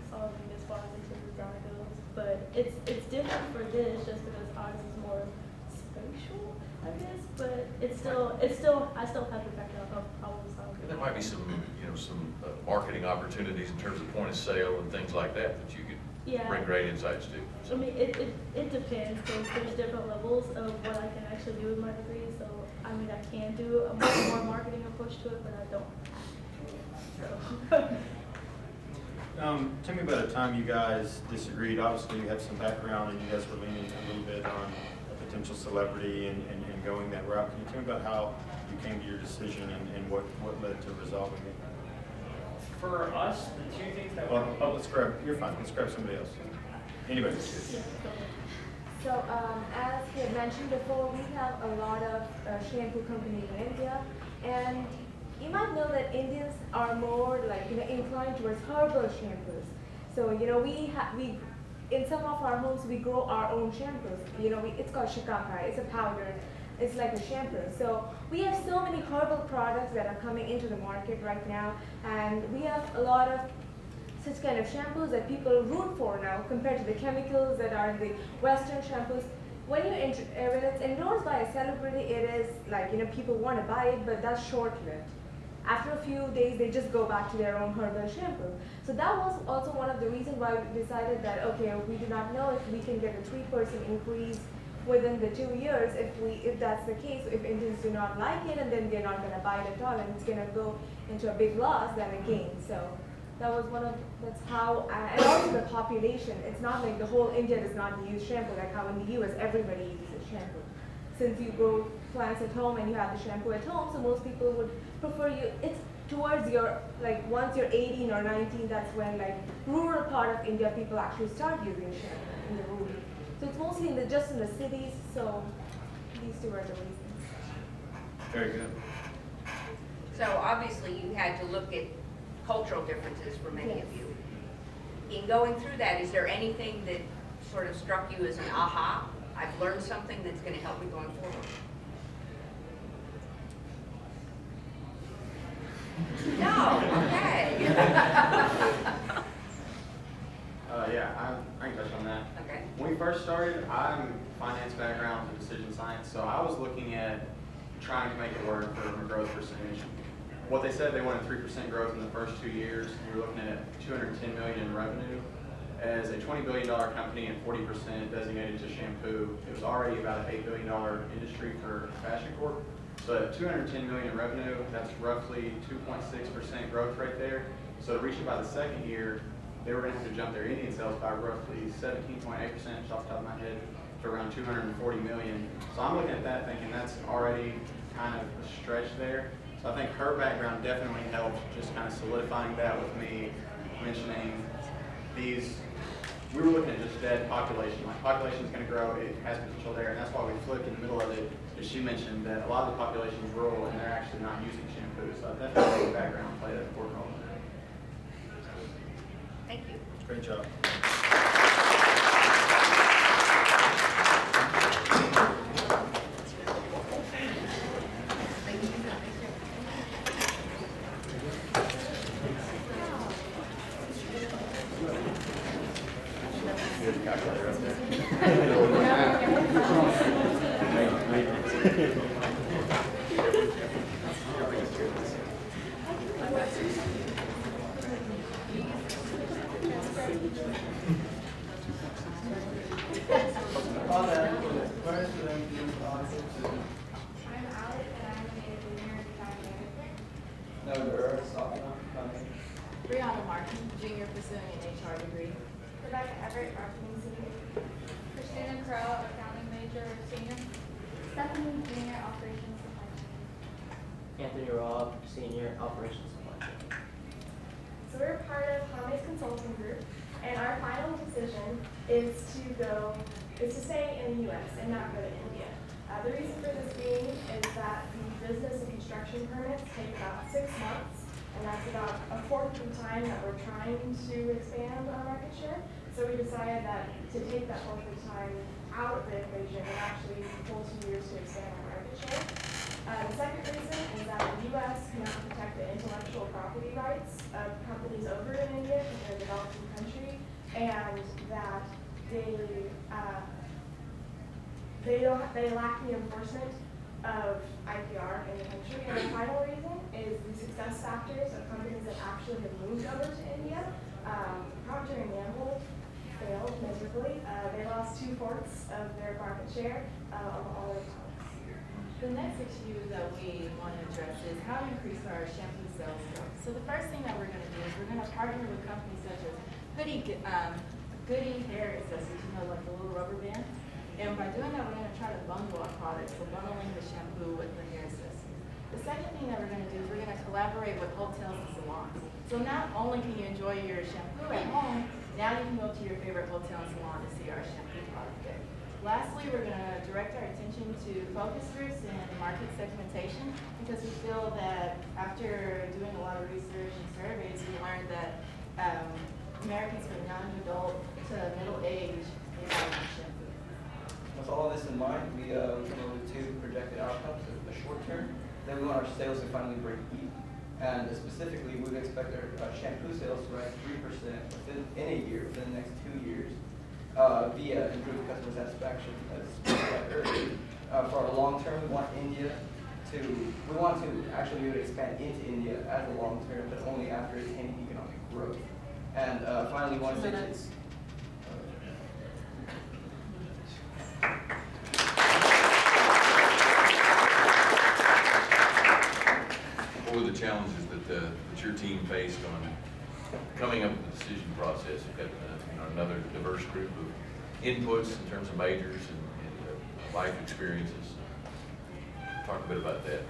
solving as far as interior design goes, but it's different for this just because ours is more spatial, I guess. But I still have to factor out problem solving. And there might be some marketing opportunities in terms of point of sale and things like that you could bring great insights to. So. I mean, it depends because there's different levels of what I can actually do with my degree. So I mean, I can do a more marketing approach to it, but I don't. Tell me about a time you guys disagreed. Obviously, you had some background and you guys were leaning a little bit on a potential celebrity and going that route. Can you tell me about how you came to your decision and what led to resolving it? For us, the 2 things that you're fine. Let's grab somebody else. Anybody. So as he had mentioned before, we have a lot of shampoo companies in India, and you might know that Indians are more inclined towards herbal shampoos. So we in some of our homes we grow our own shampoos. It's called shikakai. It's a powder. It's like a shampoo. So we have so many herbal products that are coming into the market right now, and we have a lot of such kind of shampoos that people root for now compared to the chemicals that are in the Western shampoos. When it's endorsed by a celebrity, it is like people want to buy it, but that's short-lived. After a few days, they just go back to their own herbal shampoo. So that was also one of the reasons why we decided that, okay, we do not know if we can get a 3% increase within the 2 years. If that's the case, if Indians do not like it, and then they're not going to buy it at all, and it's going to go into a big loss than a gain. So that was that's how, and also the population. It's not like the whole India does not use shampoo, like how in the US everybody uses shampoo. Since you grow plants at home and you have the shampoo at home, so most people would prefer it's towards once you're 18 or 19, that's when rural part of India people actually start using shampoo in the rural. So it's mostly just in the cities, so these 2 are the reasons. Very good. So obviously you had to look at cultural differences for many of you. In going through that, is there anything that sort of struck you as an aha? I've learned something that's going to help me going forward. No, okay. Yeah, I can touch on that. Okay. When we first started, I'm finance background and decision science, so I was looking at trying to make it work from a growth percentage. What they said, they wanted 3% growth in the first 2 years. You were looking at $210 million in revenue. As a $20 billion company and 40% designated to shampoo, it was already about an $8 billion industry for Fashion Corp. So at $210 million in revenue, that's roughly 2.6% growth rate there. So to reach it by the second year, they were going to have to jump their Indian sales by roughly 17.8%, off the top of my head, to around 240 million. So I'm looking at that thinking that's already kind of a stretch there. So I think her background definitely helped just kind of solidifying that with me, mentioning these, we were looking at just dead population. Like population is going to grow, it has potential there, and that's why we flipped in the middle of it. As she mentioned that a lot of the population is rural and they're actually not using shampoo. So I definitely think background played an important role in that. Thank you. Great job. Brianna Martin, junior pursuing an HR degree. Rebecca Everett, marketing senior. Christina Crow, accounting major, senior. Stephanie, junior operations supply chain. Anthony Robb, senior operations supply chain. So we're part of Hame's Consulting Group, and our final decision is to stay in the U.S. and not go to India. The reason for this being is that the business and construction permits take about 6 months, and that's about a fourth of the time that we're trying to expand our market share. So we decided that to take that fourth of the time out of the equation and actually pull 2 years to expand our market share. The second reason is that the U.S. cannot protect the intellectual property rights of companies over in India because they're a developing country, and that they lack the enforcement of IPR in the country. And the final reason is the success factors of companies that actually have moved over to India. Procter & Gamble failed miserably. They lost 2/4 of their market share of all their products. The next issue that we want to address is how to increase our shampoo sales growth. So the first thing that we're going to do is we're going to partner with companies such as Goody Hair Accessories, like the little rubber band. And by doing that, we're going to try to bundle our products, so bundling the shampoo with the hair accessories. The second thing that we're going to do is we're going to collaborate with hotels and salons. So not only can you enjoy your shampoo at home, now you can go to your favorite hotel and salon to see our shampoo product there. Lastly, we're going to direct our attention to focus groups and market segmentation, because we feel that after doing a lot of research and surveys, we learned that Americans from young adult to middle age need shampoo. With all of this in mind, we come up with 2 projected outcomes. The short term, then we want our sales to finally break even. And specifically, we would expect our shampoo sales to rise 3% in a year, within the next 2 years, via improved customer satisfaction, as said earlier. For our long term, we want to actually expand into India as a long term, but only after attaining economic growth. And finally, we want to say What were the challenges that your team faced on coming up with the decision process? You've got another diverse group of inputs in terms of majors and life experiences. Talk a bit about that.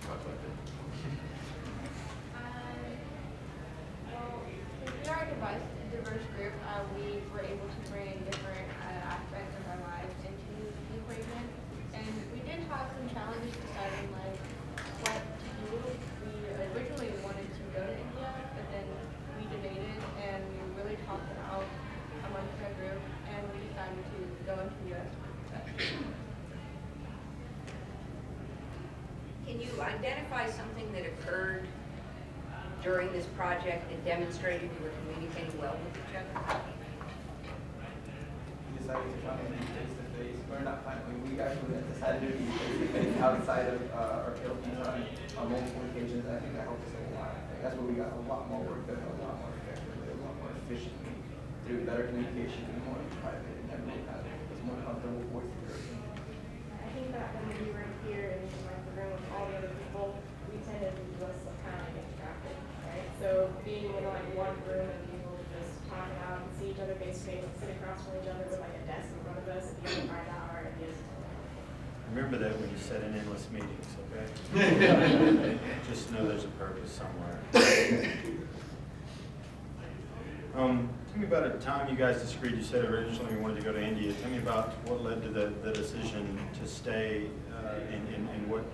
Talk about that. Well, since we are a diverse group, we were able to bring different aspects of our lives into the equation. And we did have some challenges deciding like what to do. We originally wanted to go to India, but then we debated and we really talked it out amongst our group, and we decided to go into the U.S. Can you identify something that occurred during this project that demonstrated you were communicating well with each other? we decided to finally meet face to face, or not finally, we actually decided to be face-to-face outside of our Philippines on multiple occasions, and I think that helped us a lot. Like, that's where we got a lot more work done, a lot more effectively, a lot more efficiently, through better communication and more private, and everyone was more comfortable voicing their opinion. I think that when we were here in like the room with all the other people, we tended to be less kind of distracted, right? So being in like one room and being able to just talk out and see each other face to face, and sit across from each other with like a desk in front of us at the end of our hour, and just Remember that when you set in endless meetings, okay? Just know there's a purpose somewhere. Tell me about a time you guys disagreed. You said originally you wanted to go to India. Tell me about what led to the decision to stay, and what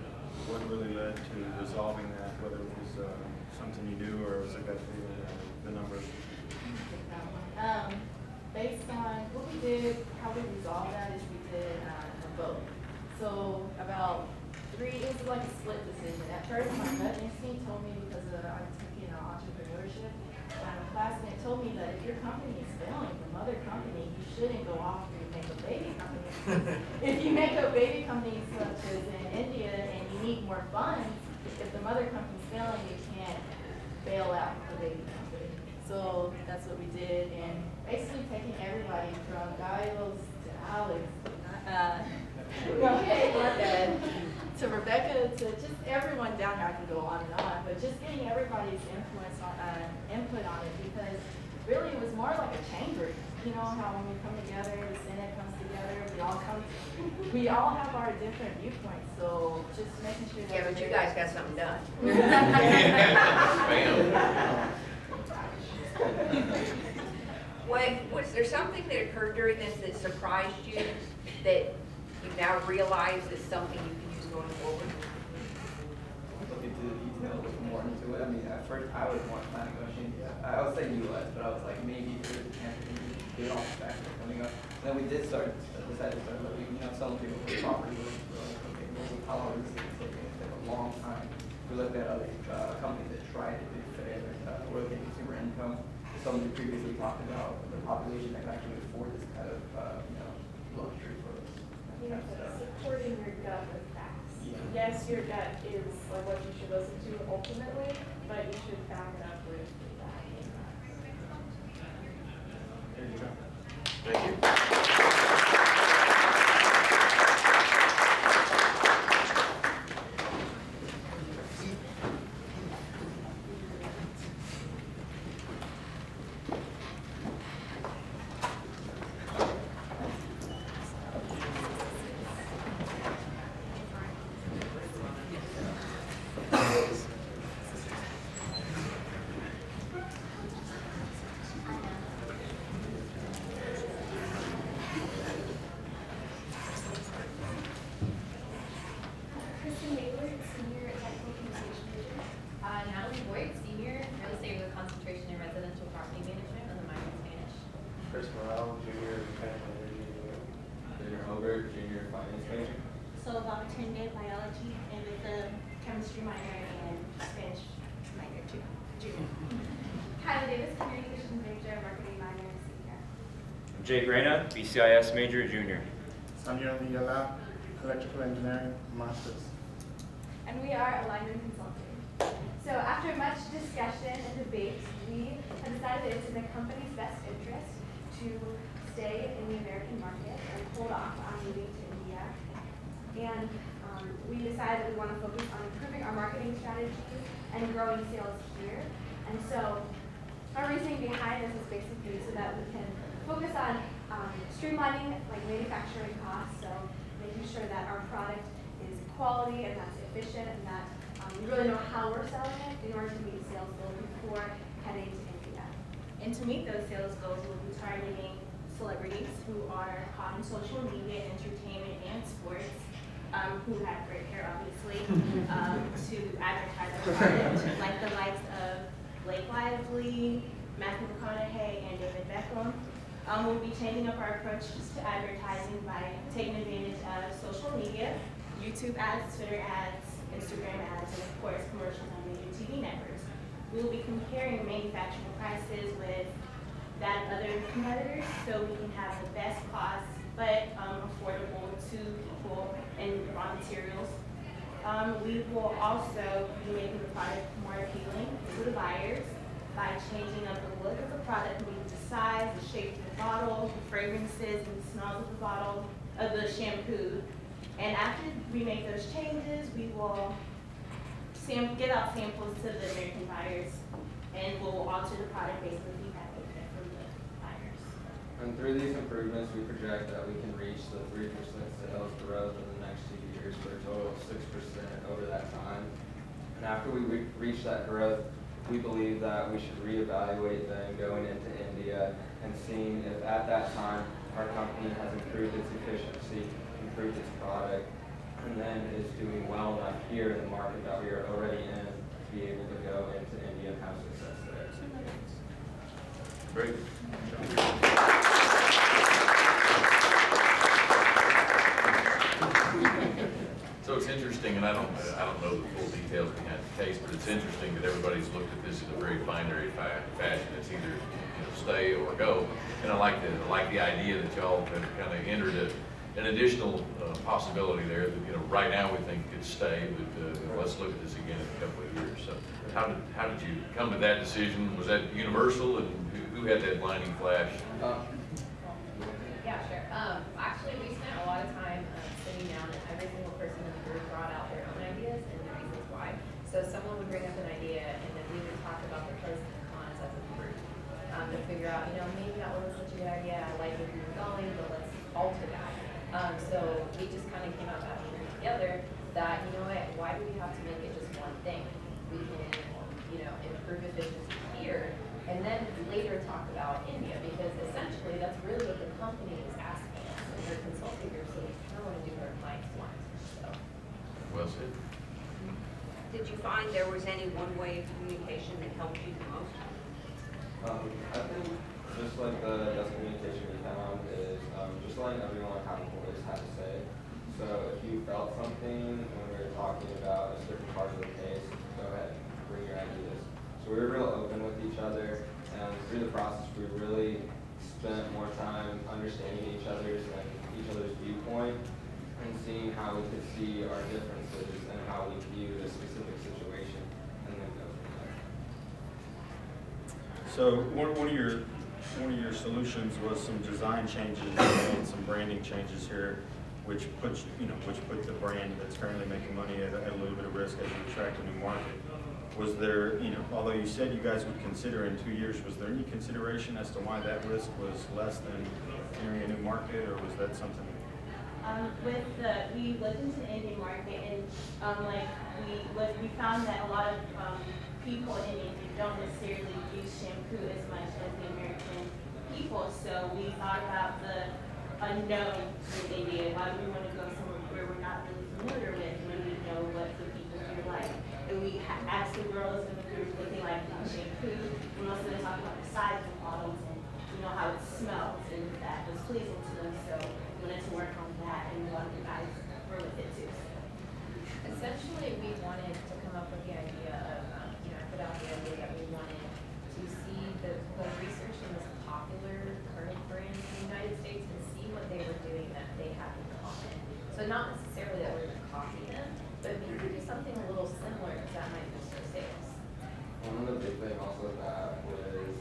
really led to resolving that, whether it was something you knew or was it gut feeling, the numbers. based on what we did, how we resolved that is we did a vote. So about it was like a split decision. At first, my gut instinct told me, because I was taking entrepreneurship class, and it told me that if your company is failing from other company, you shouldn't go off and make a baby company. If you make a baby company such as in India and you need more funds, if the mother company's failing, you can't bail out the baby company. So that's what we did, and basically taking everybody from Giles to Alex, to Rebecca, to just everyone down here. I can go on and on, but just getting everybody's influence on input on it, because really it was more like a chamber. You know how when we come together, the Senate comes together, we all have our different viewpoints. So just making sure that. Yeah, but you guys got something done. Was there something that occurred during this that surprised you, that you now realize is something you can use going forward? Look into the detail, look more into it. I mean, at first I was more planning on India. I was saying US, but I was like, maybe there's a chance that we could get all the factors coming up. And then we did decided to start looking, selling people for property. Okay, how long is this taking? It's taken a long time. We looked at other companies that tried to do fair, royalty consumer income. Somebody previously talked about the population that can actually afford this kind of, luxury for us. Supporting your gut with facts. Yeah. Yes, your gut is like what you should listen to ultimately, but you should back it up with that. There you go. Thank you. Biology, and with a chemistry minor and Spanish minor too. Junior. Kyla Davis, communications major, marketing minor, senior. Jay Grena, BCIS major, junior. Sonia Villala, electrical engineering, master's. And we are alignment consulting. So after much discussion and debate, we have decided that it's in the company's best interest to stay in the American market and hold off on moving to India. And we decided that we want to focus on improving our marketing strategy and growing sales here. And so our reasoning behind this is basically so that we can focus on streamlining like manufacturing costs, so making sure that our product is quality and that's efficient, and that we really know how we're selling it in order to meet sales goals before heading to India. And to meet those sales goals, we'll be targeting celebrities who are hot in social media, entertainment, and sports, who have great hair, obviously, to advertise our product, like the likes of Blake Lively, Matthew McConaughey, and David Beckham. We'll be changing up our approach to advertising by taking advantage of social media, YouTube ads, Twitter ads, Instagram ads, and of course commercials on major TV networks. We will be comparing manufacturing prices with that of other competitors, so we can have the best cost but affordable to people and raw materials. We will also be making the product more appealing to the buyers by changing up the look of the product, maybe the size, the shape of the bottle, the fragrances and the smells of the bottle, of the shampoo. And after we make those changes, we will get out samples to the American buyers, and we'll alter the product based on the feedback we get from the buyers. And through these improvements, we project that we can reach the 3% sales growth in the next 2 years for a total of 6% over that time. And after we reach that growth, we believe that we should reevaluate then going into India and seeing if at that time our company has improved its efficiency, improved its product, and then is doing well enough here in the market that we are already in to be able to go into India and have success there. Great. So it's interesting, and I don't know the full details behind the case, but it's interesting that everybody's looked at this in a very binary fashion. It's either stay or go. And I like the idea that y'all have kind of entered an additional possibility there. That right now we think it could stay, but let's look at this again in a couple of years. So how did you come to that decision? Was that universal, and who had that blinding flash? Yeah, sure. Actually, we spent a lot of time sitting down, and every single person in the group brought out their own ideas and the reasons why. So someone would bring up an idea, and then we would talk about the pros and the cons as a group to figure out, maybe that wasn't such a good idea. I like where you're going, but let's alter that. So we just kind of came up as a group together that, why do we have to make it just one thing? We can, improve efficiency here, and then later talk about India, because essentially that's really what the company is asking us. And they're consulting groups, so they kind of want to do what our clients want. So. Well said. Did you find there was any one way of communication that helped you the most? I think just like the best communication we found is just letting everyone have a voice, have to say. So if you felt something when we were talking about a certain part of the case, go ahead, bring your ideas. So we were real open with each other, and through the process we really spent more time understanding each other's viewpoint and seeing how we could see our differences and how we view the specific situation, and then go from there. So one of your solutions was some design changes and some branding changes here, which put the brand that's currently making money at a little bit of risk as you attract a new market. Was there, although you said you guys would consider in 2 years, was there any consideration as to why that risk was less than entering a new market, or was that something? We looked into the Indian market, and we found that a lot of people in India don't necessarily use shampoo as much as the American people. So we thought about the unknown in India. Why do we want to go somewhere where we're not really familiar with when we know what the people here like? And we asked the girls in the group what they like about shampoo. We also talked about the size of the bottles and how it smells, and that was pleasing to them. So we wanted to work on that, and a lot of the guys were with it too. Essentially, we wanted to come up with the idea of, put out the idea that we wanted to see the research in this popular current brand in the United States and see what they were doing that they had in common. So not necessarily that we were going to copy them, but if we could do something a little similar, because that might boost our sales. One of the big things also with that was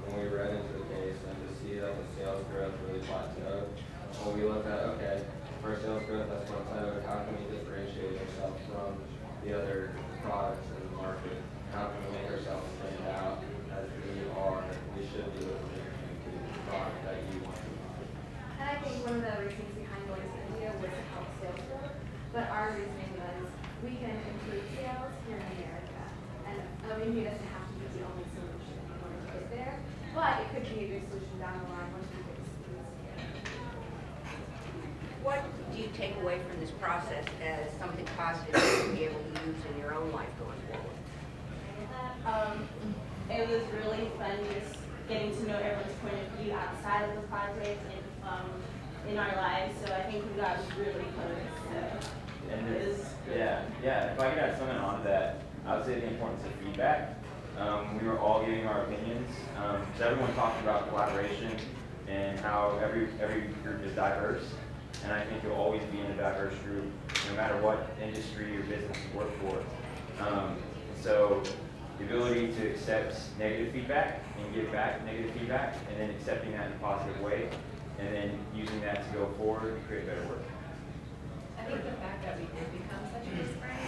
when we read into the case and to see that the sales growth really plateaued, when we looked at, okay, for our sales growth that's plateaued, how can we differentiate ourselves from the other products in the market? How can we make ourselves stand out as we should be looking into the product that you want to buy? And I think one of the reasons behind going to India was to help sales growth, but our reasoning was we can improve sales here in America, and India doesn't have to be the only solution in order to get there, but it could be a good solution down the line once we get experience here. What do you take away from this process as something positive to be able to use in your own life going forward? It was really fun just getting to know everyone's point of view outside of the project and in our lives. So I think we got really close. So And it was yeah. If I could add something onto that, I would say the importance of feedback. We were all giving our opinions. So everyone talked about collaboration, and how every group is diverse. And I think you'll always be in a diverse group, no matter what industry or business you work for. So the ability to accept negative feedback and give back negative feedback, and then accepting that in a positive way, and then using that to go forward and create better work. I think the fact that we did become such a good friend,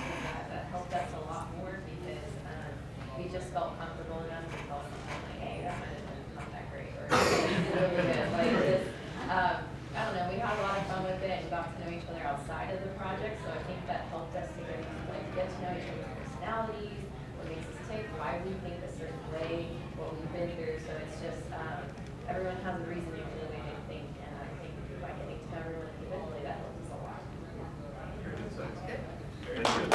that helped us a lot more because we just felt comfortable enough to tell someone like, hey, that might have not that great, or really good. Like this, I don't know, we had a lot of fun with it and got to know each other outside of the project, so I think that helped us to get to know each other's personalities, what makes us tick, why we think a certain way, what we've been through. So it's just everyone has a reasoning for the way they think, and I think by getting to know everyone individually, that helps us a lot. Very good.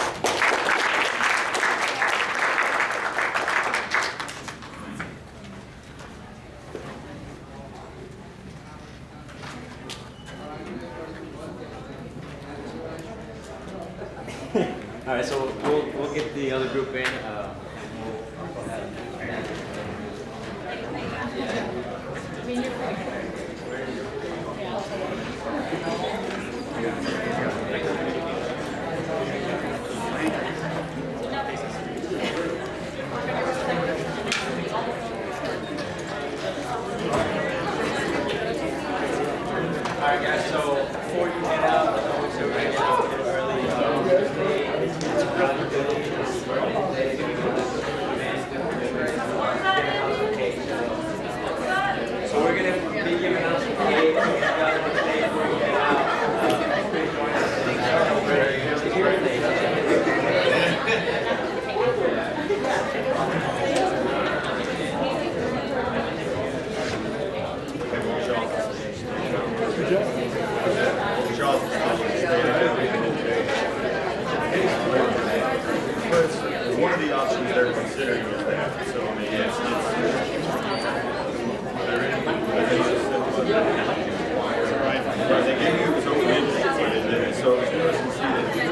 All right, so we'll get the other group in. All right, guys. So before you head out, so we're gonna get out a bit early. So we're gonna be giving out some cake. Before you head out, please join us in celebrating his birthday. One of the options they're considering is that, so I mean, it's right, they gave you some interest, so it's interesting to see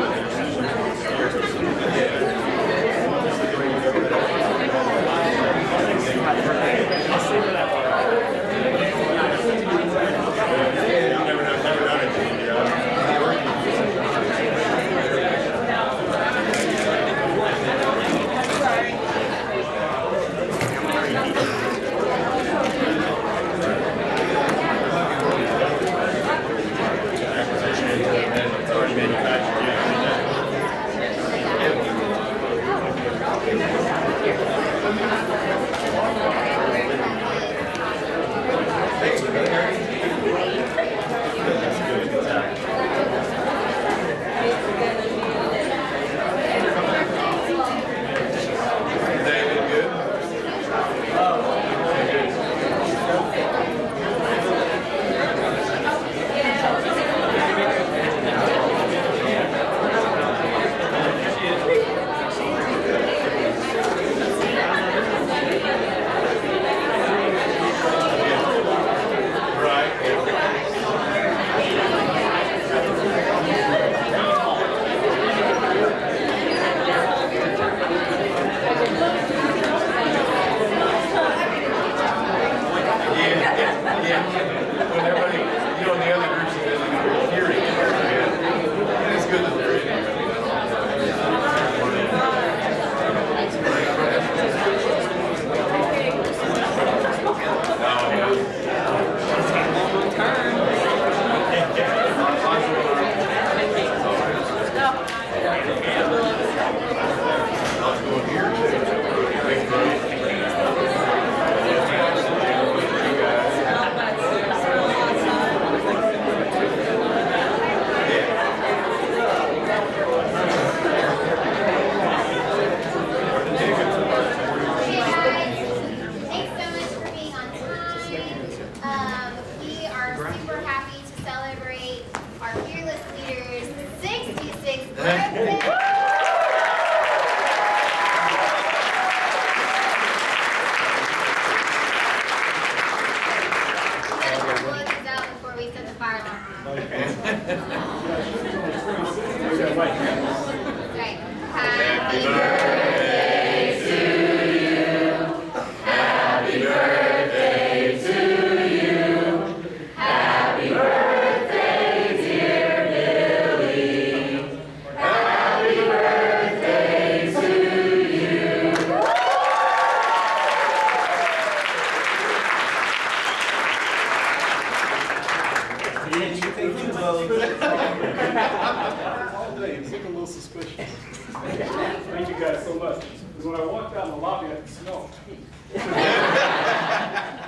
guys so much. Because when I walked out in the lobby, I could smell cake. It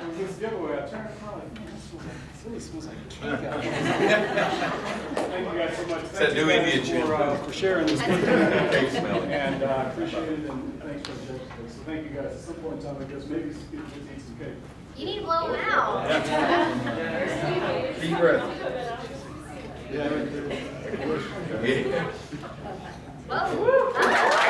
was this giveaway. I turned around like, man, this really smells like cake out here. Thank you guys so much. It's that new Indian shampoo. For sharing this with Cake me. smelling. And I appreciate it, and thanks for the book. So thank you guys. At some point in time, I guess maybe we'll eat some cake. You need to blow them out. Deep breath. Hello?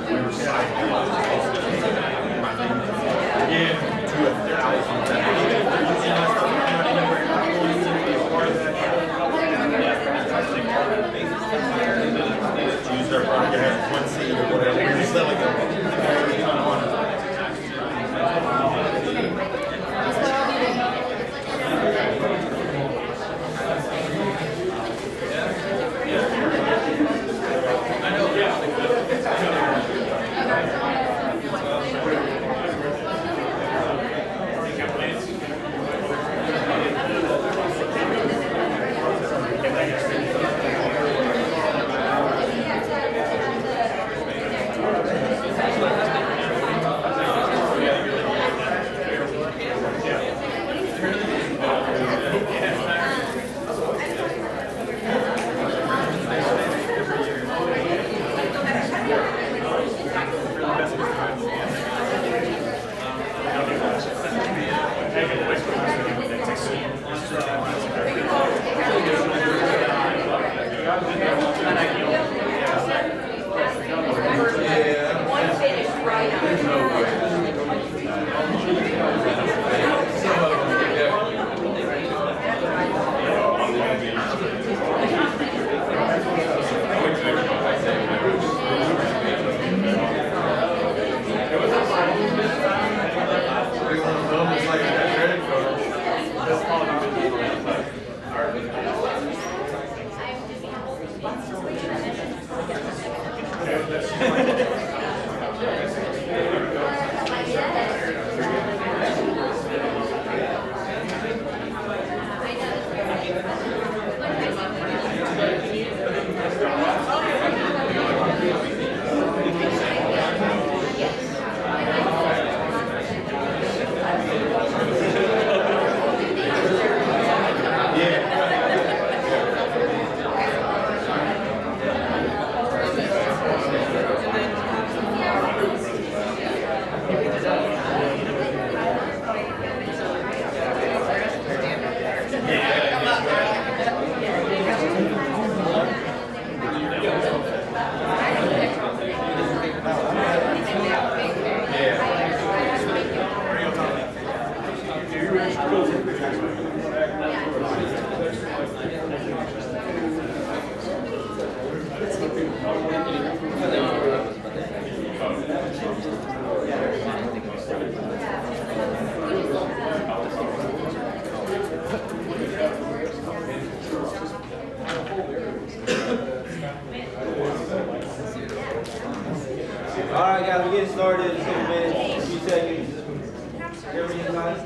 Use their product, it has one seed or whatever, you're selling it. All right, guys, we're getting started in 6 minutes, 2 seconds. Everything nice?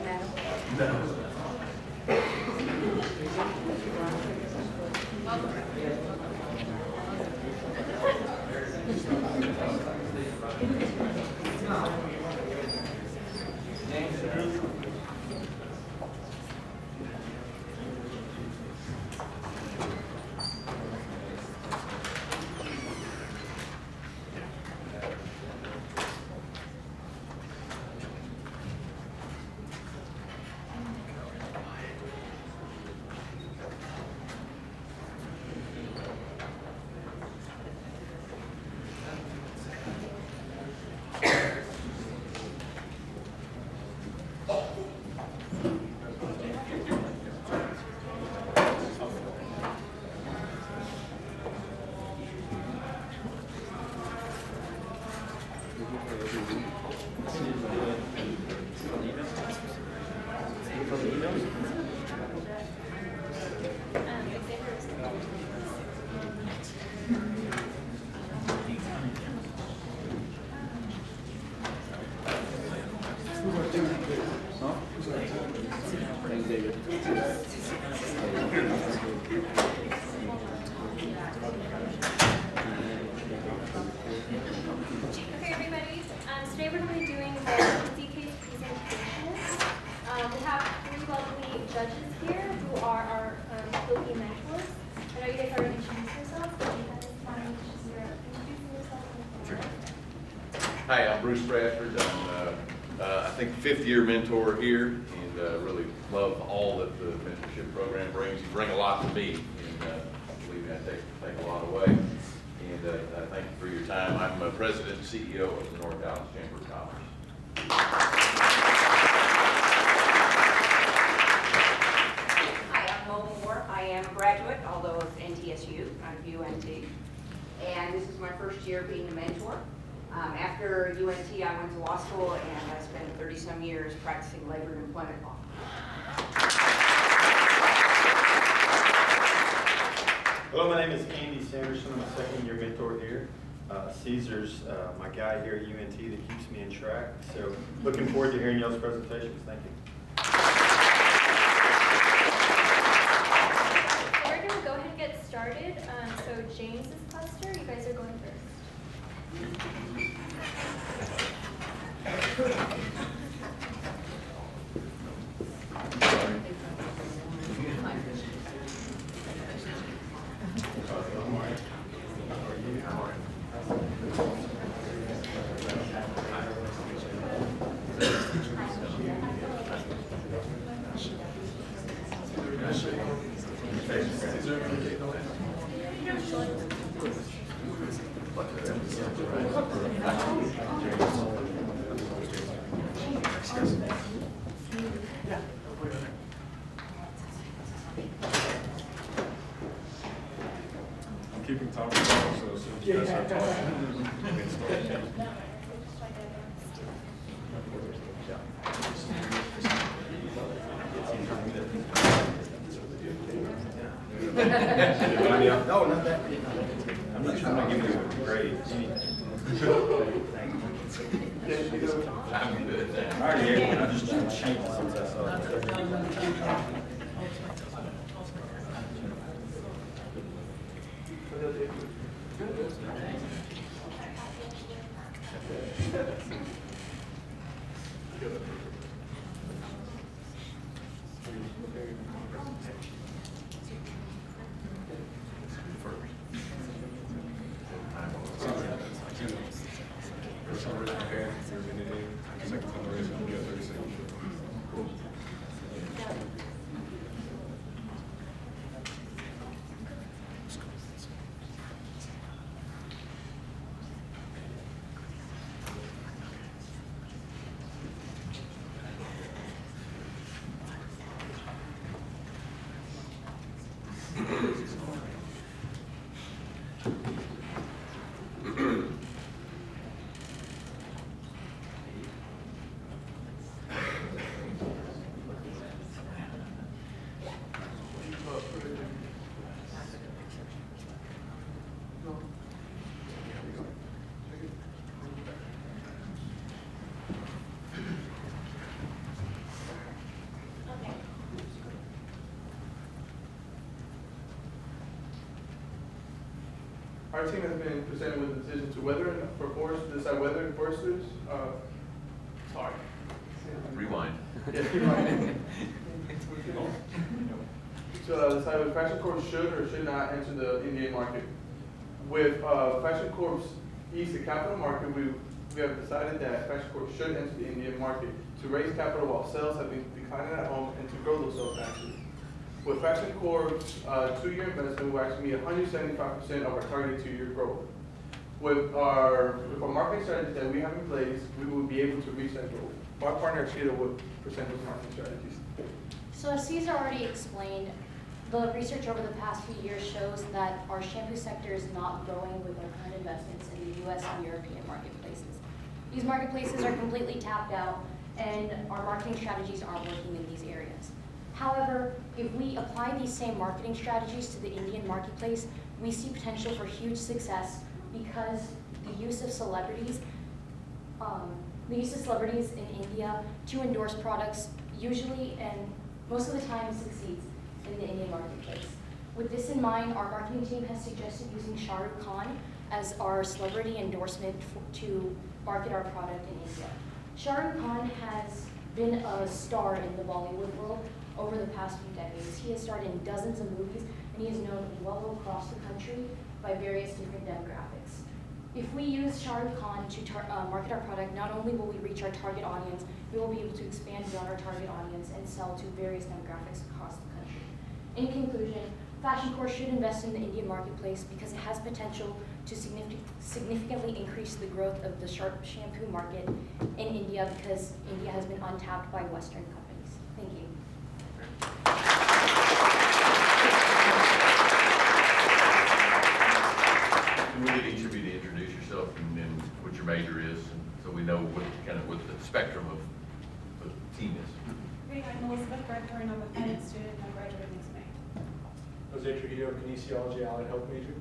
Okay, everybody. Today we're going to be doing the McKinsey case presentations. We have 3 lovely judges here who are our Philippine mentors. I know you guys already introduced yourselves, but you guys want to introduce yourself? Hi, I'm Bruce Bradford. I'm, I think, 5th-year mentor here, and really love all that the mentorship program brings. You bring a lot to me, and believe me, I take a lot away. And I thank you for your time. I'm President and CEO of the North Dallas Chamber of Commerce. Hi, I'm Mo Moore. I am a graduate, although of NTSU, not of UNT. And this is my first year being a mentor. After UNT, I went to law school and I spent 30-some years practicing labor and employment law. Hello, my name is Andy Sanderson. I'm a second-year mentor here. Caesar's my guy here at UNT that keeps me in track. So looking forward to hearing y'all's presentations. Thank you. So we're going to go ahead and get started. So James's cluster, you guys are going first. I'm keeping time of talk, so as soon as you guys start talking, we'll get started. No, not that. I'm not trying to give you a grade. I'm good. I already gave one. I just changed it since I saw it. Our team has been presented with the decision to decide whether enforcers, sorry. Rewind. Yes, rewind. To decide whether Fashion Corp should or should not enter the Indian market. With Fashion Corp's East, the capital market, we have decided that Fashion Corp should enter the Indian market to raise capital while sales have been declining at home and to grow those sales naturally. With Fashion Corp's 2-year investment, we'll actually meet 175% of our targeted 2-year growth. With our marketing strategies that we have in place, we will be able to reach that goal. Our partner Cheetah would present those marketing strategies. So as Caesar already explained, the research over the past few years shows that our shampoo sector is not growing with our current investments in the US and European marketplaces. These marketplaces are completely tapped out, and our marketing strategies aren't working in these areas. However, if we apply these same marketing strategies to the Indian marketplace, we see potential for huge success because the use of celebrities in India to endorse products usually and most of the time succeeds in the Indian marketplace. With this in mind, our marketing team has suggested using Shah Rukh Khan as our celebrity endorsement to market our product in India. Shah Rukh Khan has been a star in the Bollywood world over the past few decades. He has starred in dozens of movies, and he is known well across the country by various different demographics. If we use Shah Rukh Khan to market our product, not only will we reach our target audience, we will be able to expand beyond our target audience and sell to various demographics across the country. In conclusion, Fashion Corp should invest in the Indian marketplace because it has potential to significantly increase the growth of the shampoo market in India, because India has been untapped by Western companies. Thank you. We need each of you to introduce yourself and what your major is, so we know what the spectrum of the team is. Great, I'm Elizabeth Bradford, I'm a finance student, I'm graduating next May. Jose Trujillo, kinesiology, allied health major.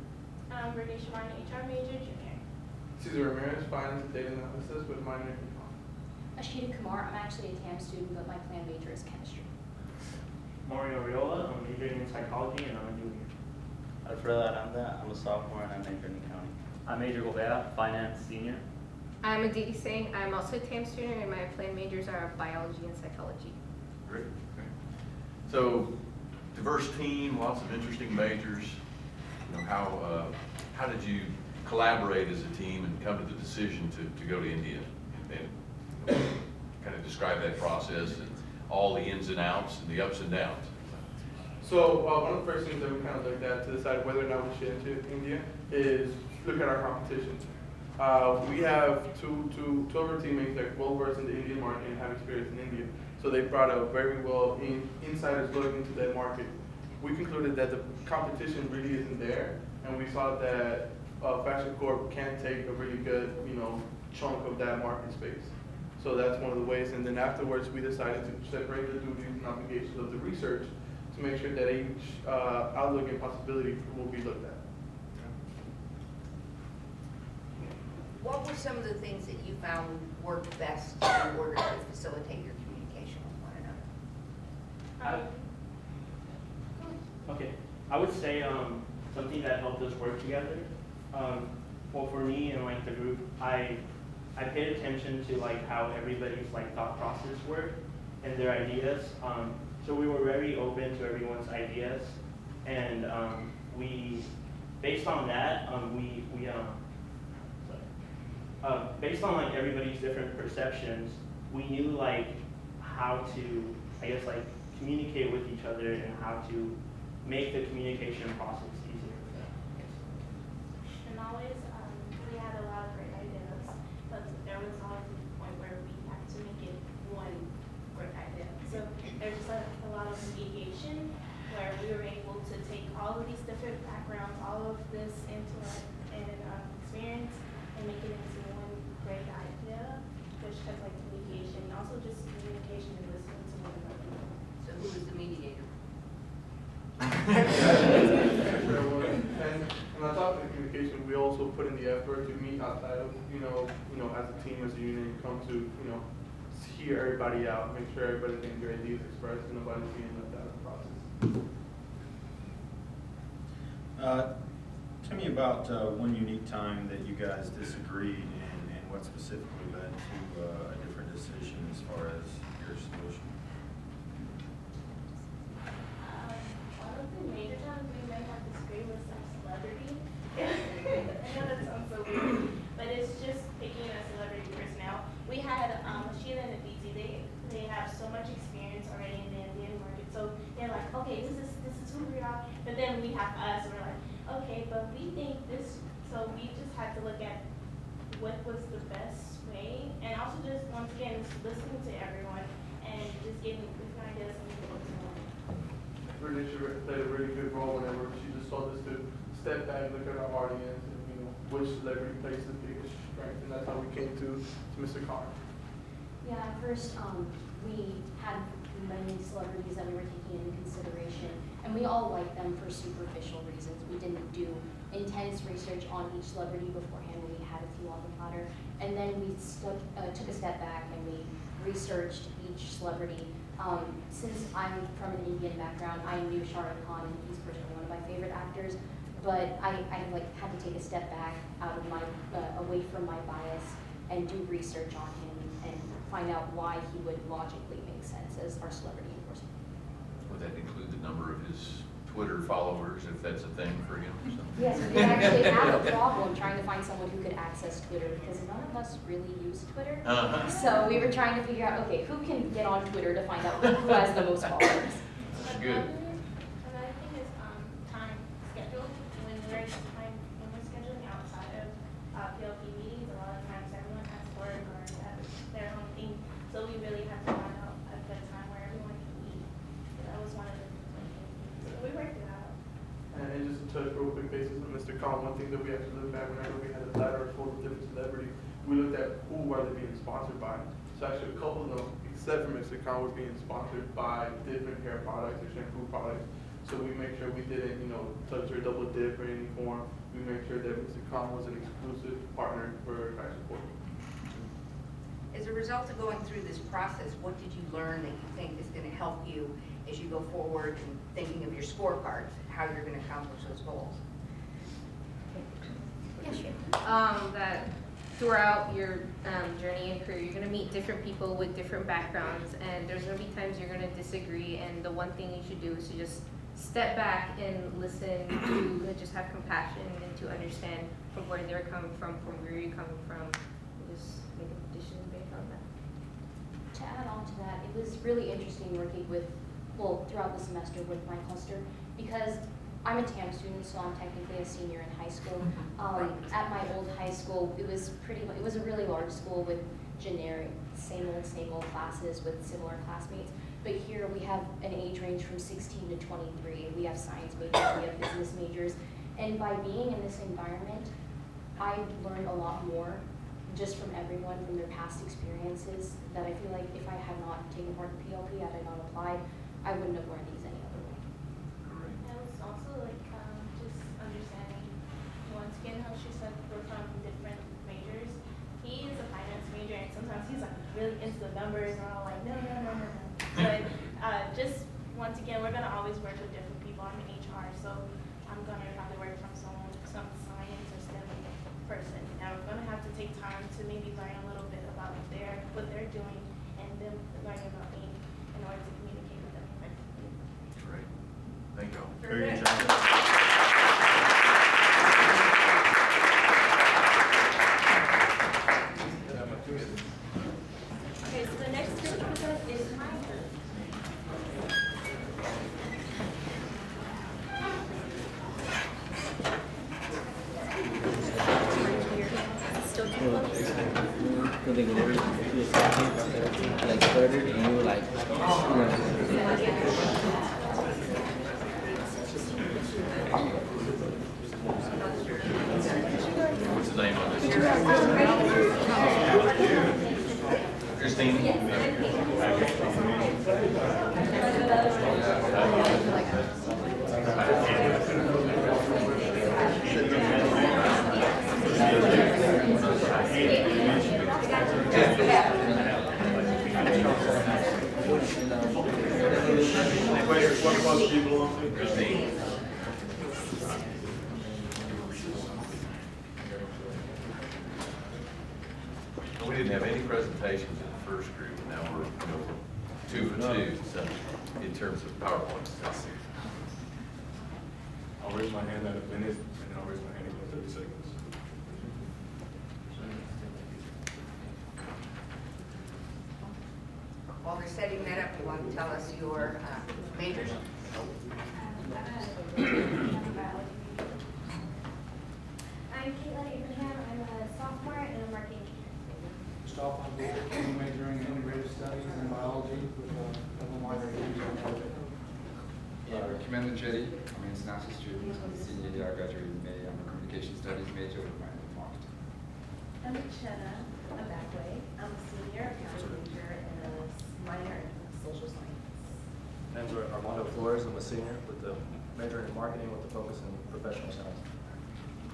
Brittany Shamine, HR major, junior. Cesar Ramirez, finance and data analysis with minor in econ. Ashita Kumar, I'm actually a TAM student, but my plan major is chemistry. Mario Riola, I'm majoring in psychology and I'm a junior. Alfredo Aranda, I'm a sophomore and I'm majoring in accounting. I'm Major Gobea, finance senior. I'm Aditi Singh. I'm also a TAM student, and my planned majors are biology and psychology. Great. Okay. So, diverse team, lots of interesting majors. You know, how did you collaborate as a team and come to the decision to go to India and kind of describe that process and all the ins and outs and the ups and downs? So one of the first things that we kind of looked at to decide whether or not we should enter India is look at our competition. We have two of our teammates that are well versed in the Indian market and have experience in India. So they brought a very well insiders look into that market. We concluded that the competition really isn't there, and we saw that Fashion Corp can take a really good, chunk of that market space. So that's one of the ways. And then afterwards, we decided to separate the duties and obligations of the research to make sure that each outlook and possibility will be looked at. What were some of the things that you found worked best in order to facilitate your communication with one another? Okay, I would say something that helped us work together. Well, for me and the group, I paid attention to how everybody's thought process worked and their ideas. So we were very open to everyone's ideas, and we, based on that, based on everybody's different perceptions, we knew how to, communicate with each other and how to make the communication process easier. And always, we had a lot of great ideas, but there was always a point where we had to make it one great idea. So there's a lot of mediation where we were able to take all of these different backgrounds, all of this intellect and experience, and make it into one great idea, which has communication, and also just communication and listening to one another. So who was the mediator? And on top of the communication, we also put in the effort to meet outside of, as a team, as a unit, come to, hear everybody out, make sure everybody thinks their ideas expressed and nobody's being left out of the process. Tell me about one unique time that you guys disagreed and what specifically led to a different decision as far as your solution. One of the major times we may have disagreed with some celebrity. I know that sounds so weird, but it's just picking a celebrity personnel. We had Sheila and Aditi. They have so much experience already in the Indian market, so they're like, okay, this is who we are. But then we have us. We're like, okay, but we think this. So we just had to look at what was the best way, and also just once again just listening to everyone and just getting different ideas and what's going on. Really, she played a really good role whenever she just told us to step back, look at our audience, and which celebrity plays the biggest strength, and that's how we came to Mr. Carr. Yeah, at first, we had many celebrities that we were taking into consideration, and we all liked them for superficial reasons. We didn't do intense research on each celebrity beforehand when we had a few on the platter, and then we took a step back and we researched each celebrity. Since I'm from an Indian background, I knew Shah Rukh Khan, and he's personally one of my favorite actors, but I had to take a step back out of away from my bias and do research on him and find out why he would logically make sense as our celebrity endorsement. Would that include the number of his Twitter followers, if that's a thing for him or something? Yes, we actually have a problem trying to find someone who could access Twitter because none of us really use Twitter. So we were trying to figure out, okay, who can get on Twitter to find out who has the most followers. That's good. Another thing is time schedule. When we're scheduling outside thing that we have to look at whenever we had a ladder full of different celebrities. We looked at who are they being sponsored by. So actually a couple of them, except for Mr. Khan, were being sponsored by different hair products or shampoo products. So we make sure we didn't, touch or double dip or any form. We make sure that Mr. Khan was an exclusive partner for Fashion Corp. As a result of going through this process, what did you learn that you think is going to help you as you go forward and thinking of your scorecards, how you're going to accomplish those goals? Yeah, sure. That throughout your journey and career, you're going to meet different people with different backgrounds, and there's going to be times you're going to disagree, and the one thing you should do is to just step back and listen to just have compassion and to understand from where they're coming from where you're coming from, and just make a decision based on that. To add on to that, it was really interesting working with, throughout the semester with my cluster, because I'm a TAM student, so I'm technically a senior in high school. At my old high school, it was a really large school with generic, same old classes with similar classmates. But here we have an age range from 16 to 23. We have science majors, we have business majors. And by being in this environment, I learned a lot more just from everyone, from their past experiences, that I feel like if I had not taken part in PLP, had I not applied, I wouldn't have learned these any other way. And it's also like just understanding, once again, how she said we're from different majors. He is a finance major, and sometimes he's like really into the numbers, and I'm like, no. But just once again, we're gonna always work with different people. I'm in HR, so I'm gonna probably work from some science or STEM person. Now we're gonna have to take time to maybe learn a little bit about what they're doing, and them learning about me in order to communicate with them effectively. Great. Thank you. Very good job. Okay, so the next group present is my group. Still too close? Like started and you were like, What's the name of this? Christine? Christine. We didn't have any presentations in the first group, and now we're 2 for 2, so in terms of PowerPoint stuff. I'll raise my hand at a minute, and then I'll raise my hand in 30 seconds. While they're setting that up, you want to tell us your majors? I'm Caitlin Abraham. I'm a sophomore and a marketing Stop on majoring in integrated studies and biology with a couple minor majors. Commander Jetty, I'm an international student. I'm a senior year. I graduated in May. I'm a communication studies major with minor in marketing. I'm Shanna Abackway. I'm a senior accounting major and a minor in social science. And Armando Flores, I'm a senior with the major in marketing with a focus in professional sales.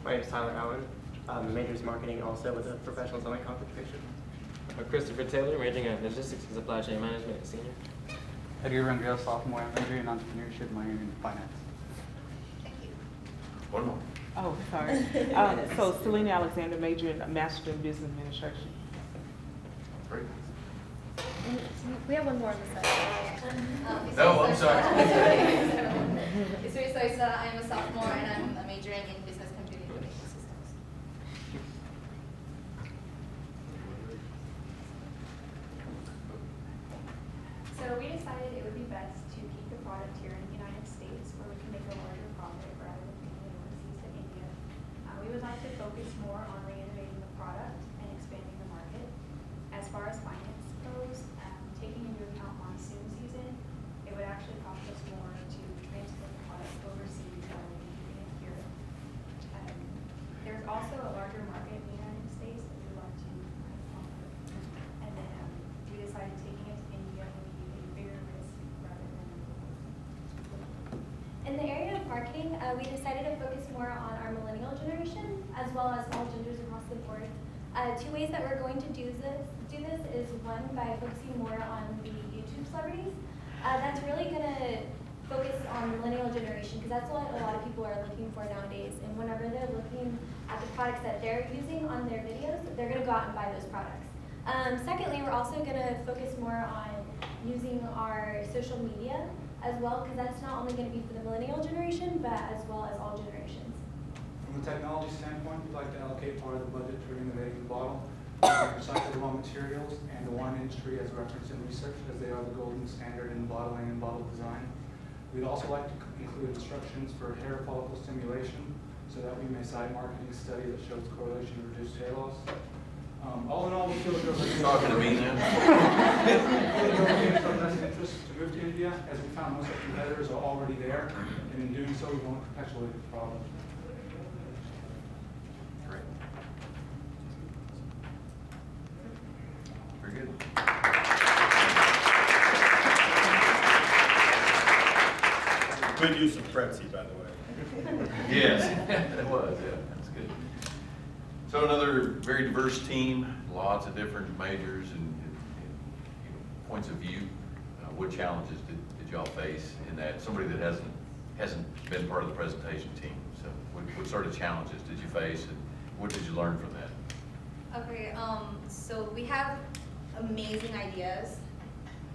My name is Tyler Allen. Majors marketing also with a professional selling concentration. Christopher Taylor, majoring in logistics and supply chain management, senior. Edgar Rangel, sophomore, majoring in entrepreneurship, minor in finance. One more. Oh, sorry. So Selena Alexander, major in Master in Business Administration. Great. We have one more on the side. No, I'm sorry. It's Sosa. I'm a sophomore and I'm majoring in business computing information systems. So we decided it would be best to keep the product here in the United States where we can make a larger profit rather than taking it overseas to India. We would like to focus more on reinnovating the product and expanding the market. As far as finance goes, taking into account monsoon season, it would actually cost us more to transport the product overseas rather than keeping it here. we decided to focus more on our millennial generation as well as all genders across the board. Two ways that we're going to do this is one, by focusing more on the YouTube celebrities. That's really going to focus on millennial generation because that's what a lot of people are looking for nowadays. And whenever they're looking at the products that they're using on their videos, they're going to go out and buy those products. Secondly, we're also going to focus more on using our social media as well, because that's not only going to be for the millennial generation, but as well as all generations. From a technology standpoint, we'd like to allocate part of the budget to innovating the bottle, recycled raw materials, and the wine industry as referenced in research, as they are the golden standard in bottling and bottle design. We'd also like to include instructions for hair follicle stimulation, so that we may cite marketing study that shows correlation to reduced hair loss. All in all, we feel there's a Talking to me now? best interest to move to India, as we found most of our competitors are already there, and in doing so, we won't perpetuate the problem. Great. Very good. Good use of Prezi, by the way. Yes, it was, yeah, that's good. So another very diverse team, lots of different majors and you know, points of view. What challenges did y'all face in that? Somebody that hasn't been part of the presentation team. So what sort of challenges did you face and what did you learn from that? Okay, so we have amazing ideas.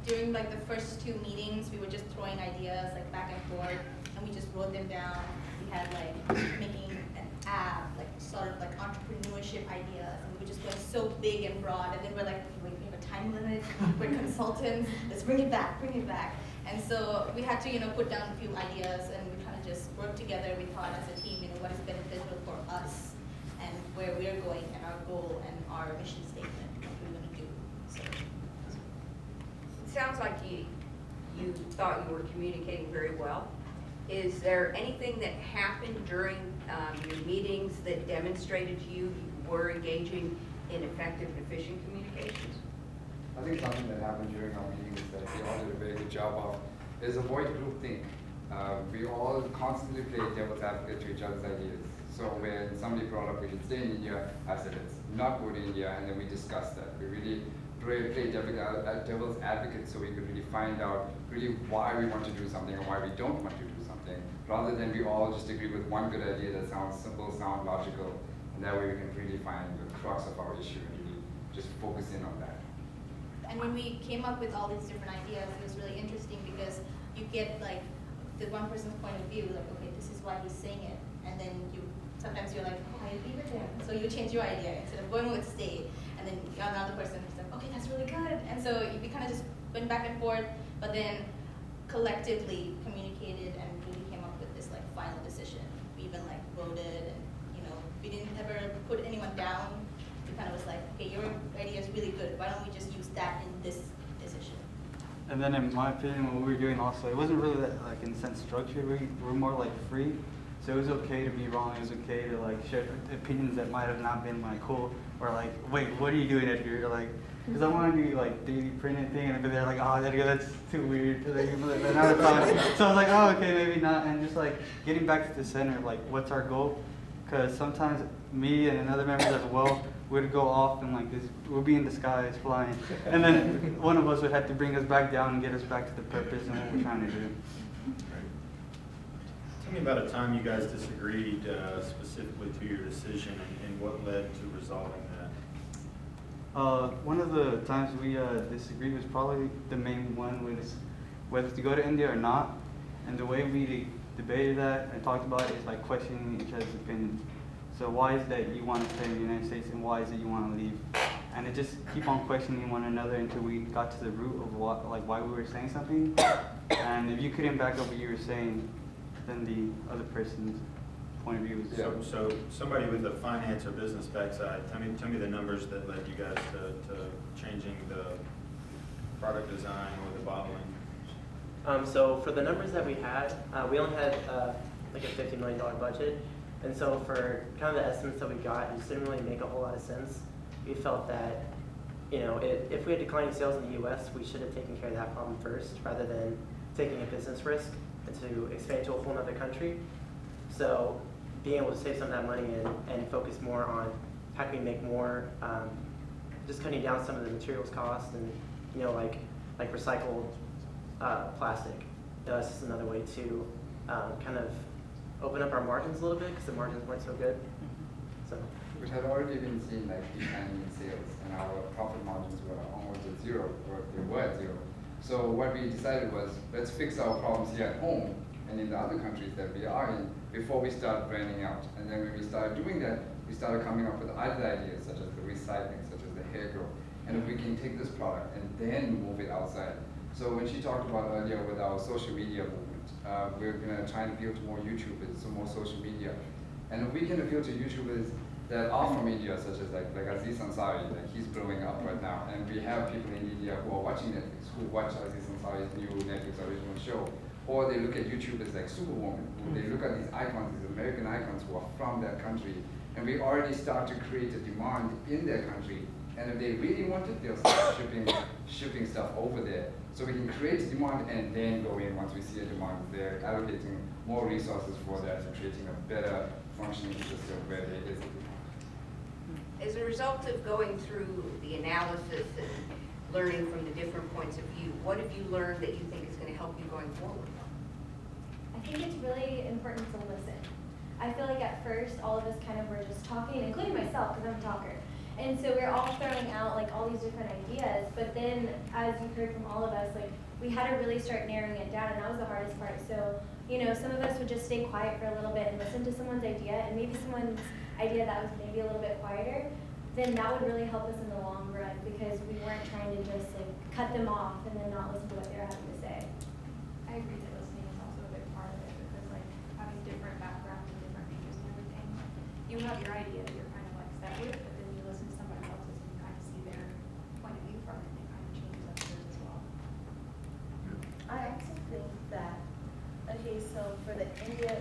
During like the first 2 meetings, we were just throwing ideas like back and forth, and we just wrote them down. We had like making an app, like sort of like entrepreneurship ideas, and we were just going so big and broad. And then we're like, wait, we have a time limit. We're consultants. Let's bring it back, bring it back. And so we had to, put down a few ideas, and we kind of just worked together. We thought as a team, what is beneficial for us, and where we're going, and our goal, and our mission statement, what we're going to do. So. It sounds like you thought you were communicating very well. Is there anything that happened during your meetings that demonstrated you were engaging in effective and efficient communications? I think something that happened during our meetings that we all did a very good job of is avoid groupthink. We all constantly play devil's advocate to each other's ideas. So when somebody brought up we should stay in India, I said let's not go to India, and then we discussed that. We really play devil's advocate so we could really find out really why we want to do something or why we don't want to do something, rather than we all just agree with one good idea that sounds simple, sound logical, and that way we can really find the crux of our issue and really just focus in on that. And when we came up with all these different ideas, it was really interesting because you get like the one person's point of view, like, okay, this is why he's saying it, and then sometimes you're like, oh, I agree with him, so you change your idea instead of going with stay, and then another person is like, okay, that's really good, and so we kind of just went back and forth, but then collectively communicated and really came up with this like final decision. We even like voted, and we didn't ever put anyone down. We kind of was like, okay, your idea is really good. Why don't we just use that in this decision? And then in my opinion, what we were doing also, it wasn't really that like in a sense structured. We were more like free. So it was okay to be wrong. It was okay to like share opinions that might have not been like cool, or like, wait, what are you doing, Edgar? Like, because I want to do like 3D printed thing, and they're like, oh, Edgar, that's too weird. Like, so I was like, oh, okay, maybe not. And just like getting back to the center, like, what's our goal? Because sometimes me and another members as well would go off and like this, we'd be in the skies flying, and then one of us would have to bring us back down and get us back to the purpose and what we're trying to do. Tell me about a time you guys disagreed specifically to your decision and what led to resolving that. One of the times we disagreed was probably the main one, was whether to go to India or not. And the way we debated that and talked about it is like questioning each other's opinions. So why is it that you want to stay in the United States, and why is it you want to leave? And it just keep on questioning one another until we got to the root of why we were saying something. And if you couldn't back up what you were saying, then the other person's point of view was So somebody with a finance or business backside, tell me the numbers that led you guys to changing the product design or the bottling. So for the numbers that we had, we only had like a $50 million budget. And so for kind of the estimates that we got, it just didn't really make a whole lot of sense. We felt that, if we had declining sales in the US, we should have taken care of that problem first, rather than taking a business risk and to expand to a whole other country. So being able to save some of that money and focus more on how can we make more, just cutting down some of the materials costs and, you know, like recycled plastic. That's just another way to kind of open up our margins a little bit because the margins weren't so good. So. Which had already been seen like declining in sales, and our profit margins were almost at zero, or they were at zero. So what we decided was, let's fix our problems here at home and in the other countries that we are in before we start branding out. And then when we started doing that, we started coming up with other ideas such as the recycling, such as the hair growth. And if we can take this product and then move it outside. So when she talked about earlier with our social media movement, we're gonna try and appeal to more YouTubers, so more social media. And if we can appeal to YouTubers that are from India, such as like Aziz Ansari, like he's blowing up right now. And we have people in India who are watching Netflix, who watch Aziz Ansari's new Netflix original show. Or they look at YouTubers like Superwoman, who they look at these icons, these American icons who are from that country. And we already start to create a demand in their country. And if they really want it, they'll start shipping stuff over there. So we can create a demand and then go in once we see a demand. They're allocating more resources for that and creating a better functioning system where there is a demand. As a result of going through the analysis and learning from the different points of view, what have you learned that you think is going to help you going forward? I think it's really important to listen. I feel like at first all of us kind of were just talking, including myself because I'm a talker. And so we're all throwing out like all these different ideas, but then as you heard from all of us, like we had to really start narrowing it down, and that was the hardest part. So, you know, some of us would just stay quiet for a little bit and listen to someone's idea, and maybe someone's idea that was maybe a little bit quieter, then that would really help us in the long run because we weren't trying to just like cut them off and then not listen to what they were having to say. I agree that listening is also a big part of it because like having different backgrounds and different majors and everything, you have your idea that you're kind of like set with, but then you listen to somebody else's and you kind of see their point of view from it and it kind of changes up yours as well. I also think that, okay, so for the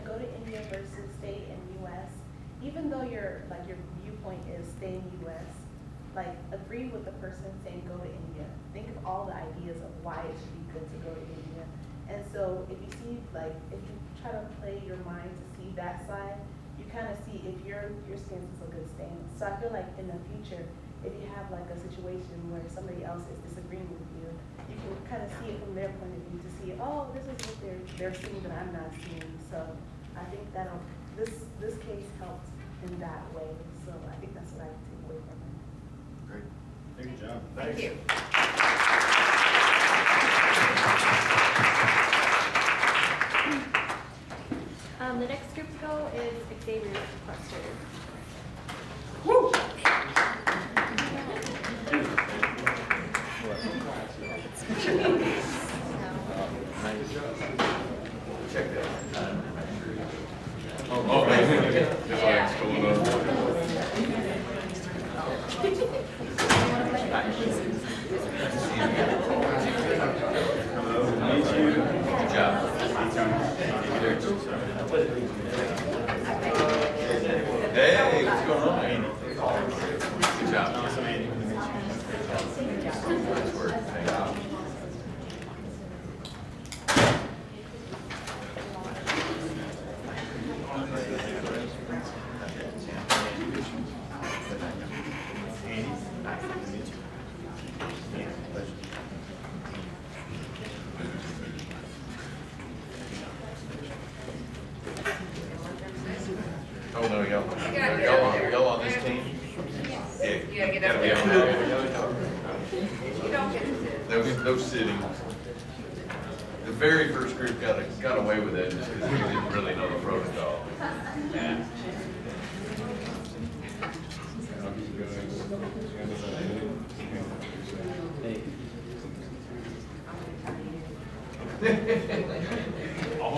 go to India versus stay in US, even though your viewpoint is stay in US, like agree with the person saying go to India. Think of all the ideas of why it should be good to go to India. And so if you see, like, if you try to play your mind to see that side, you kind of see if your stance is a good stance. So I feel like in the future, if you have like a situation where somebody else is disagreeing with you, you can kind of see it from their point of view to see, oh, this is what they're seeing that I'm not seeing. So I think this case helped in that way. So I think that's what I take away from it. Great. Good job. Thank you. The next group to go is Xavier's cluster. Woo! Check that. Oh, just like it's going on. Good job. Hey, what's going on? Good job. Nice work. Thank you. Oh, no, y'all on this team? Yeah. You gotta get up Gotta be on there. that. You don't get to sit. No sitting. The very first group got away with it just because we didn't really know the protocol.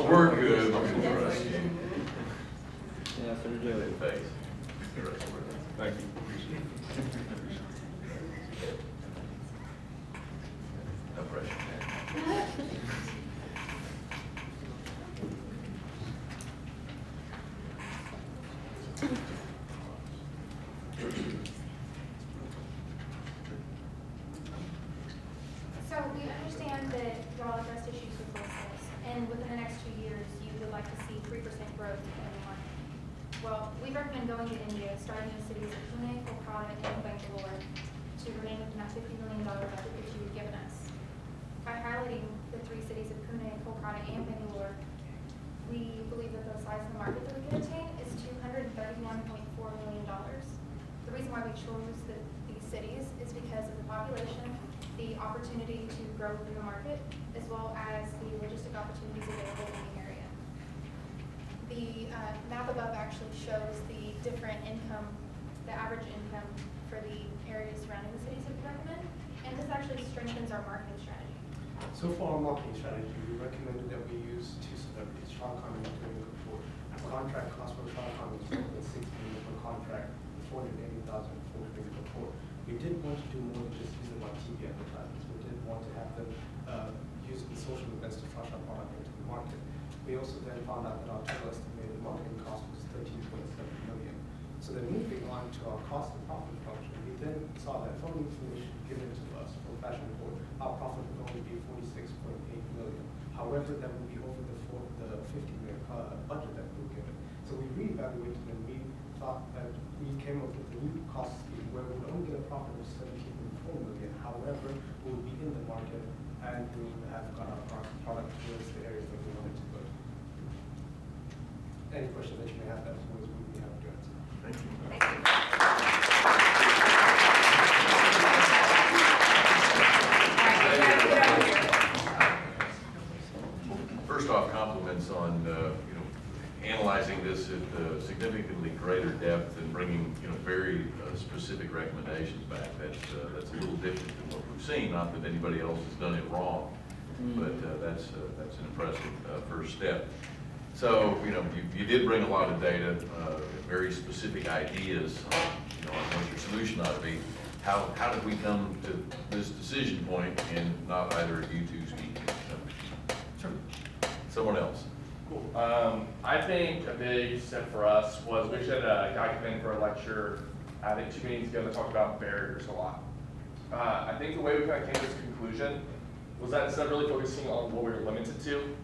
We're good. We're going to trust you. Yeah, for the joy. Thanks. Thank you. No pressure. So we understand that y'all addressed issues with business, and within the next 2 years, you you would like to see 3% growth in the market. Well, we recommend going to India, starting in the cities of Pune, Kolkata, and Bangalore to remain within that $50 million budget that you had given us. By highlighting the 3 cities of Pune, Kolkata, and Bangalore, we believe that the size of the market that we can attain is $231.4 million. The reason why we chose these cities is because of the population, the opportunity to grow within the market, as well as the logistic opportunities available in the area. The map above actually shows the different income, the average income for the areas surrounding the cities that we recommend, and this actually strengthens our marketing strategy. So for our marketing strategy, we recommended that we use 2 celebrities, Shah Khan and Tony Kapoor. The contract cost for Shah Khan was more than $6 million per contract, $480,000 for Tony Kapoor. We did want to do more than just use them on TV advertisements. We did want to have them use the social events to flush our product into the market. We also then found out that our total estimated marketing cost was $13.7 million. So then moving on to our cost and profit function, we then saw that from the information given to us from Fashion Report, our profit would only be $46.8 million. However, that would be over the $50 million budget that we were given. So we reevaluated and we thought that we came up with a new cost scheme where we would only get a profit of $17.4 million. However, we would be in the market and we would have got our product towards the areas that we wanted to go to. Any questions that you may have, that's always we would be happy to answer. Thank you. First off, compliments on analyzing this at significantly greater depth and bringing very specific recommendations back. That's a little different than what we've seen. Not that anybody else has done it wrong, but that's an impressive first step. So you did bring a lot of data, very specific ideas on what your solution ought to be. How did we come to this decision point and not either of you two speaking? Sure. Someone else. Cool. I think a big step for us was we had a guy come in for a lecture, I think 2 meetings ago, that talked about barriers a lot. I think the way we kind of came to this conclusion was that instead of really focusing on what we were limited to,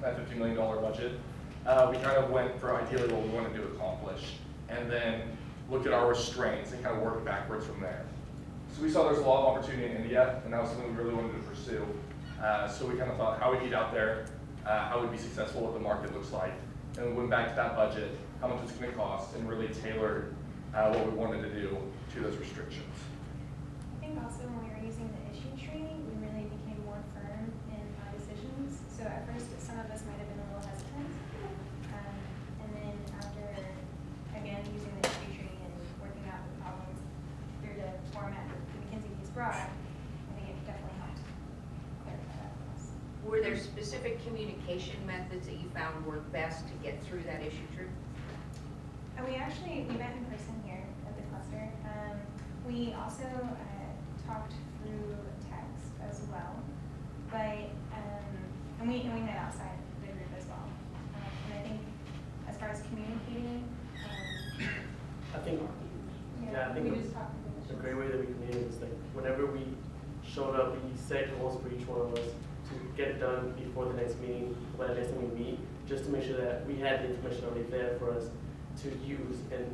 that $50 million budget, we kind of went for ideally what we wanted to accomplish, and then looked at our restraints and kind of worked backwards from there. So we saw there's a lot of opportunity in India, and that was something we really wanted to pursue. So we kind of thought, how would we get out there? How would we be successful, what the market looks like, and we went back to that budget, how much it's going to cost, and really tailored what we wanted to do to those restrictions. I think also when we were using the issue tree, we really became more firm in our decisions. So at first, some of us might have been a little hesitant. And then after, again, using the issue tree and working out the problems through the format that the McKinsey piece brought, I think it definitely helped clarify that for us. Were there specific communication methods that you found worked best to get through that issue tree? We met in person here at the cluster. We also talked through text as well, but and we met outside the group as well. And I think as far as communicating, I think we just talked a great way that we communicate is like whenever we showed up, we set goals for each one of us to get done before the next meeting, by the next time we meet, just to make sure that we had the information already there for us to use and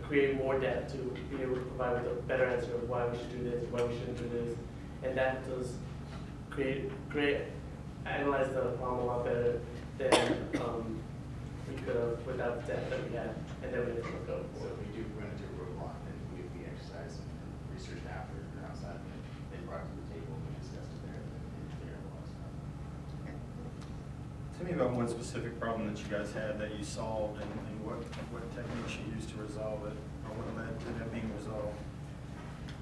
create more depth to be able to provide with a better answer of why we should do this, why we shouldn't do this. And that does analyze the problem a lot better than we could have without the depth that we had, and then we didn't go. So if we do run into a roadblock, then we exercise some research after or outside of it, then brought to the table, we discussed it there, and clear a lot of stuff. Tell me about one specific problem that you guys had that you solved and what techniques you used to resolve it, or what led to that being resolved.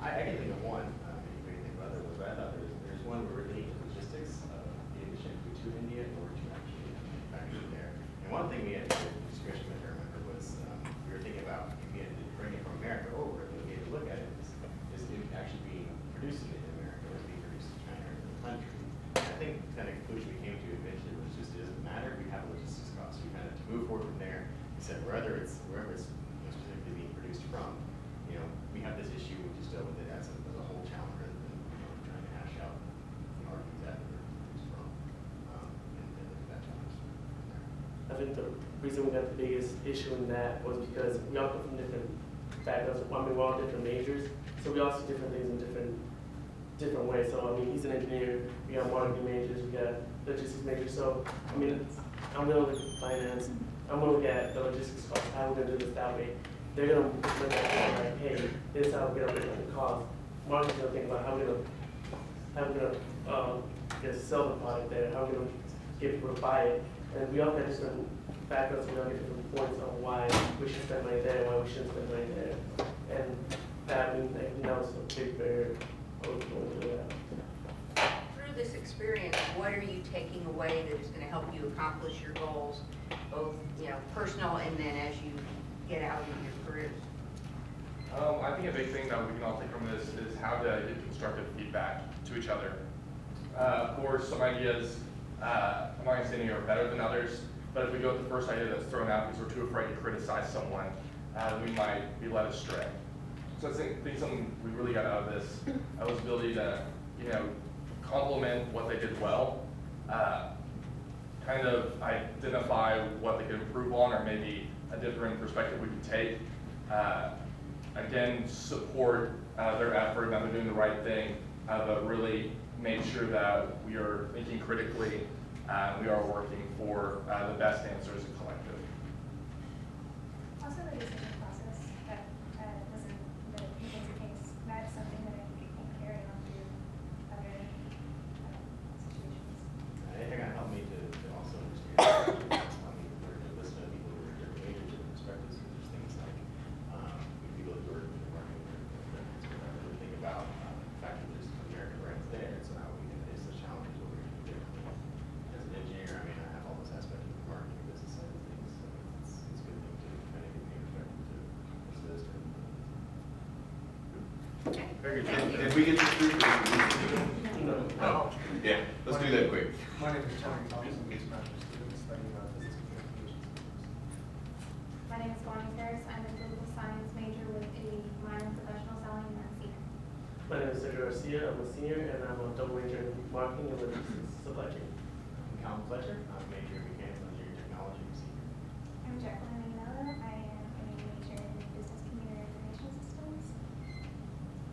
I can think of one, maybe we can think of other ones, but I thought there's one where we're thinking logistics of getting the shampoo to India in order to actually manufacture it there. And one thing we had to discussion with, I remember, was we were thinking about if we had to bring it from America over, and we had to look at it, is it actually being produced in America, or is it being produced in China or in the country? And I think the kind of conclusion we came to eventually was just it doesn't matter, we have a logistics cost. We kind of to move forward from there, we said wherever it's specifically being produced from, we have this issue, we just dealt with it as a whole challenge rather than trying to hash out the arguments that they're produced from, and look at that challenge from there. think the reason we got the biggest issue in that was because we all come from different backgrounds. I mean, we're all different majors, so we all see different things in different ways. So I mean, he's an engineer. We got marketing majors. We got logistics majors. So I mean, I'm gonna look at finance. I'm gonna look at the logistics cost. How we're gonna do this that way. They're gonna look at it like, hey, this is how we're gonna look at the cost. Marketing's gonna think about how we're gonna sell the product there. How we're gonna get people to buy it. And we all have different backgrounds. We all get different points on why we should spend money there, why we shouldn't spend money there. And that means that was a big barrier. Through this experience, what are you taking away that is going to help you accomplish your goals, both personal and then as you get out into your careers? I think a big thing that we can all take from this is how to give constructive feedback to each other. Of course, some ideas, I'm not going to say any are better than others, but if we go with the first idea that's thrown out because we're too afraid to criticize someone, we might be led astray. So I think something we really got out of this was the ability to, compliment what they did well, kind of identify what they could improve on, or maybe a different perspective we could take. Again, support their effort, that they're doing the right thing, but really make sure that we are thinking critically, we are working for the best answer as a collective. Also, the decision process that wasn't the McKinsey case. That's something that I think you can carry on to other situations. I think that helped me to also understand. I mean, we're to listen to people who are different majors, different perspectives. So there's things like people who are in marketing, really think about the fact that there's American brands there. And so now we can face those challenges what we're going to do. As an engineer, I mean, I have all those aspects of the marketing business side of things. So it's a good thing to kind of give me perspective to assist. Very good. Did we get you through? No. Yeah, let's do that quick. My name is Tony Thompson, I'm a master's student studying physics and communications. My name is Bonnie Ferris. I'm a political science major with a minor in professional selling and I'm a senior. My name is Sergio Garcia. I'm a senior, and I'm a double major in marketing and logistics supply chain. I'm Colin Fletcher. I'm a major in mechanical engineering technology. I'm Jacqueline Maynella. I am a major in business computer information systems.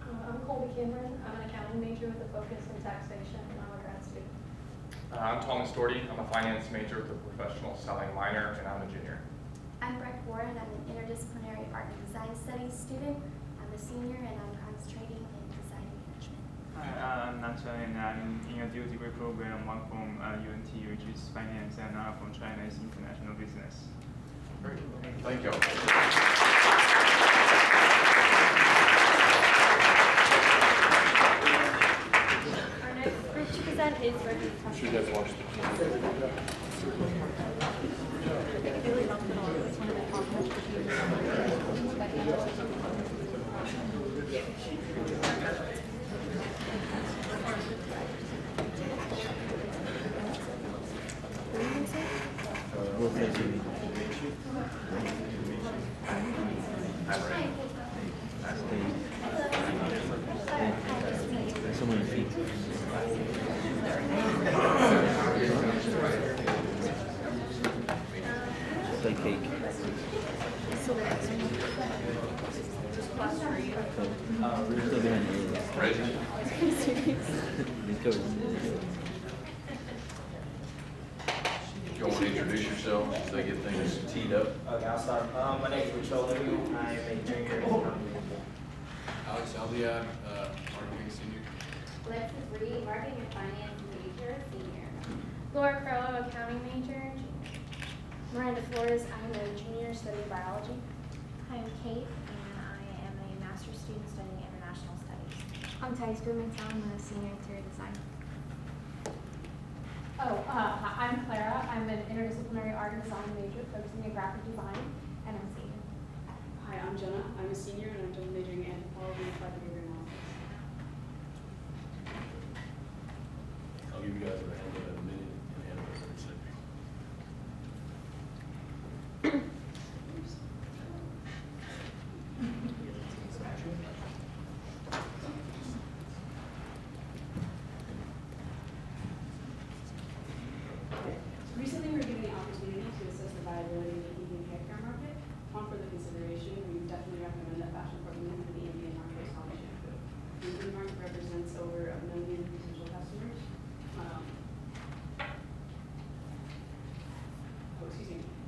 I'm Colby Cameron. I'm an accounting major with a focus in taxation, and I'm a grad student. I'm Thomas Doherty. I'm a finance major with a professional selling minor, and I'm a junior. I'm Breck Warren. I'm an interdisciplinary art and design studies student. I'm a senior and I'm concentrating in design management. Hi, I'm Nacho and I'm in a dual degree program, one from UNT, which is finance, and another from China is international business. Great. Thank you. Our next group to present is Reggie. She does watch the So many feet. It's like cake. So the next one. Plus for you. We're still doing it. Ready? Because You want to introduce yourself so they get things teed up? Okay, I'll start. My name is Rachel Liu. I am a junior in marketing. Alex Aldiad, marketing senior. Alexis Reed, marketing and finance major, senior. Laura Carlo, accounting major, junior. Miranda Flores, I'm a junior studying biology. Hi, I'm Kate, and I am a master's student studying international studies. I'm Thais Pimentel. I'm a senior interior design. I'm Clara. I'm an interdisciplinary art and design major focusing in graphic design, and I'm a senior. Hi, I'm Jenna. I'm a senior and I'm double majoring in anthropology and applied behavior analysis. I'll give you guys a hand in a minute and hand over to the Recently, we were given the opportunity to assess the viability of the Indian haircare market. Upon further consideration, we definitely recommend that Fashion Corp move into the Indian market as Holly shampoo. The Indian market represents over 1 million potential customers.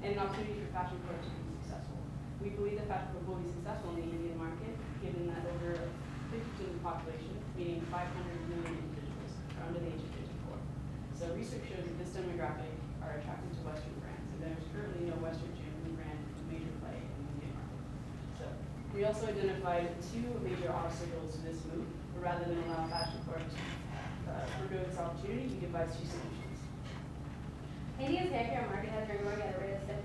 And an opportunity for Fashion Corp to be successful. We believe that Fashion Corp will be successful in the Indian market, given that over 50% of the population, meaning 500 million individuals, are under the age of 54. So research shows that this demographic are attracted to Western brands, and there is currently no Western shampoo brand with major play in the Indian market. So we also identified 2 major obstacles to this move, but rather than allow Fashion Corp to forgo this opportunity, we devised 2 solutions. India's haircare market has been growing at a rate of 17%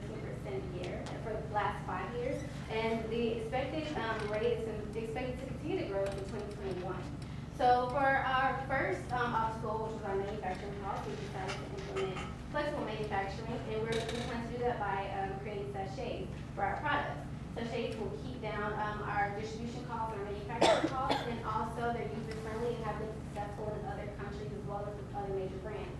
a year for the last 5 years, and the expected rate is expected to continue to grow in 2021. So for our first obstacle, which was our manufacturing cost, we decided to implement flexible manufacturing, and we plan to do that by creating sachets for our products. Sachets will keep down our distribution costs, our manufacturing costs, and also they're user-friendly and have been successful in other countries as well as with other major brands.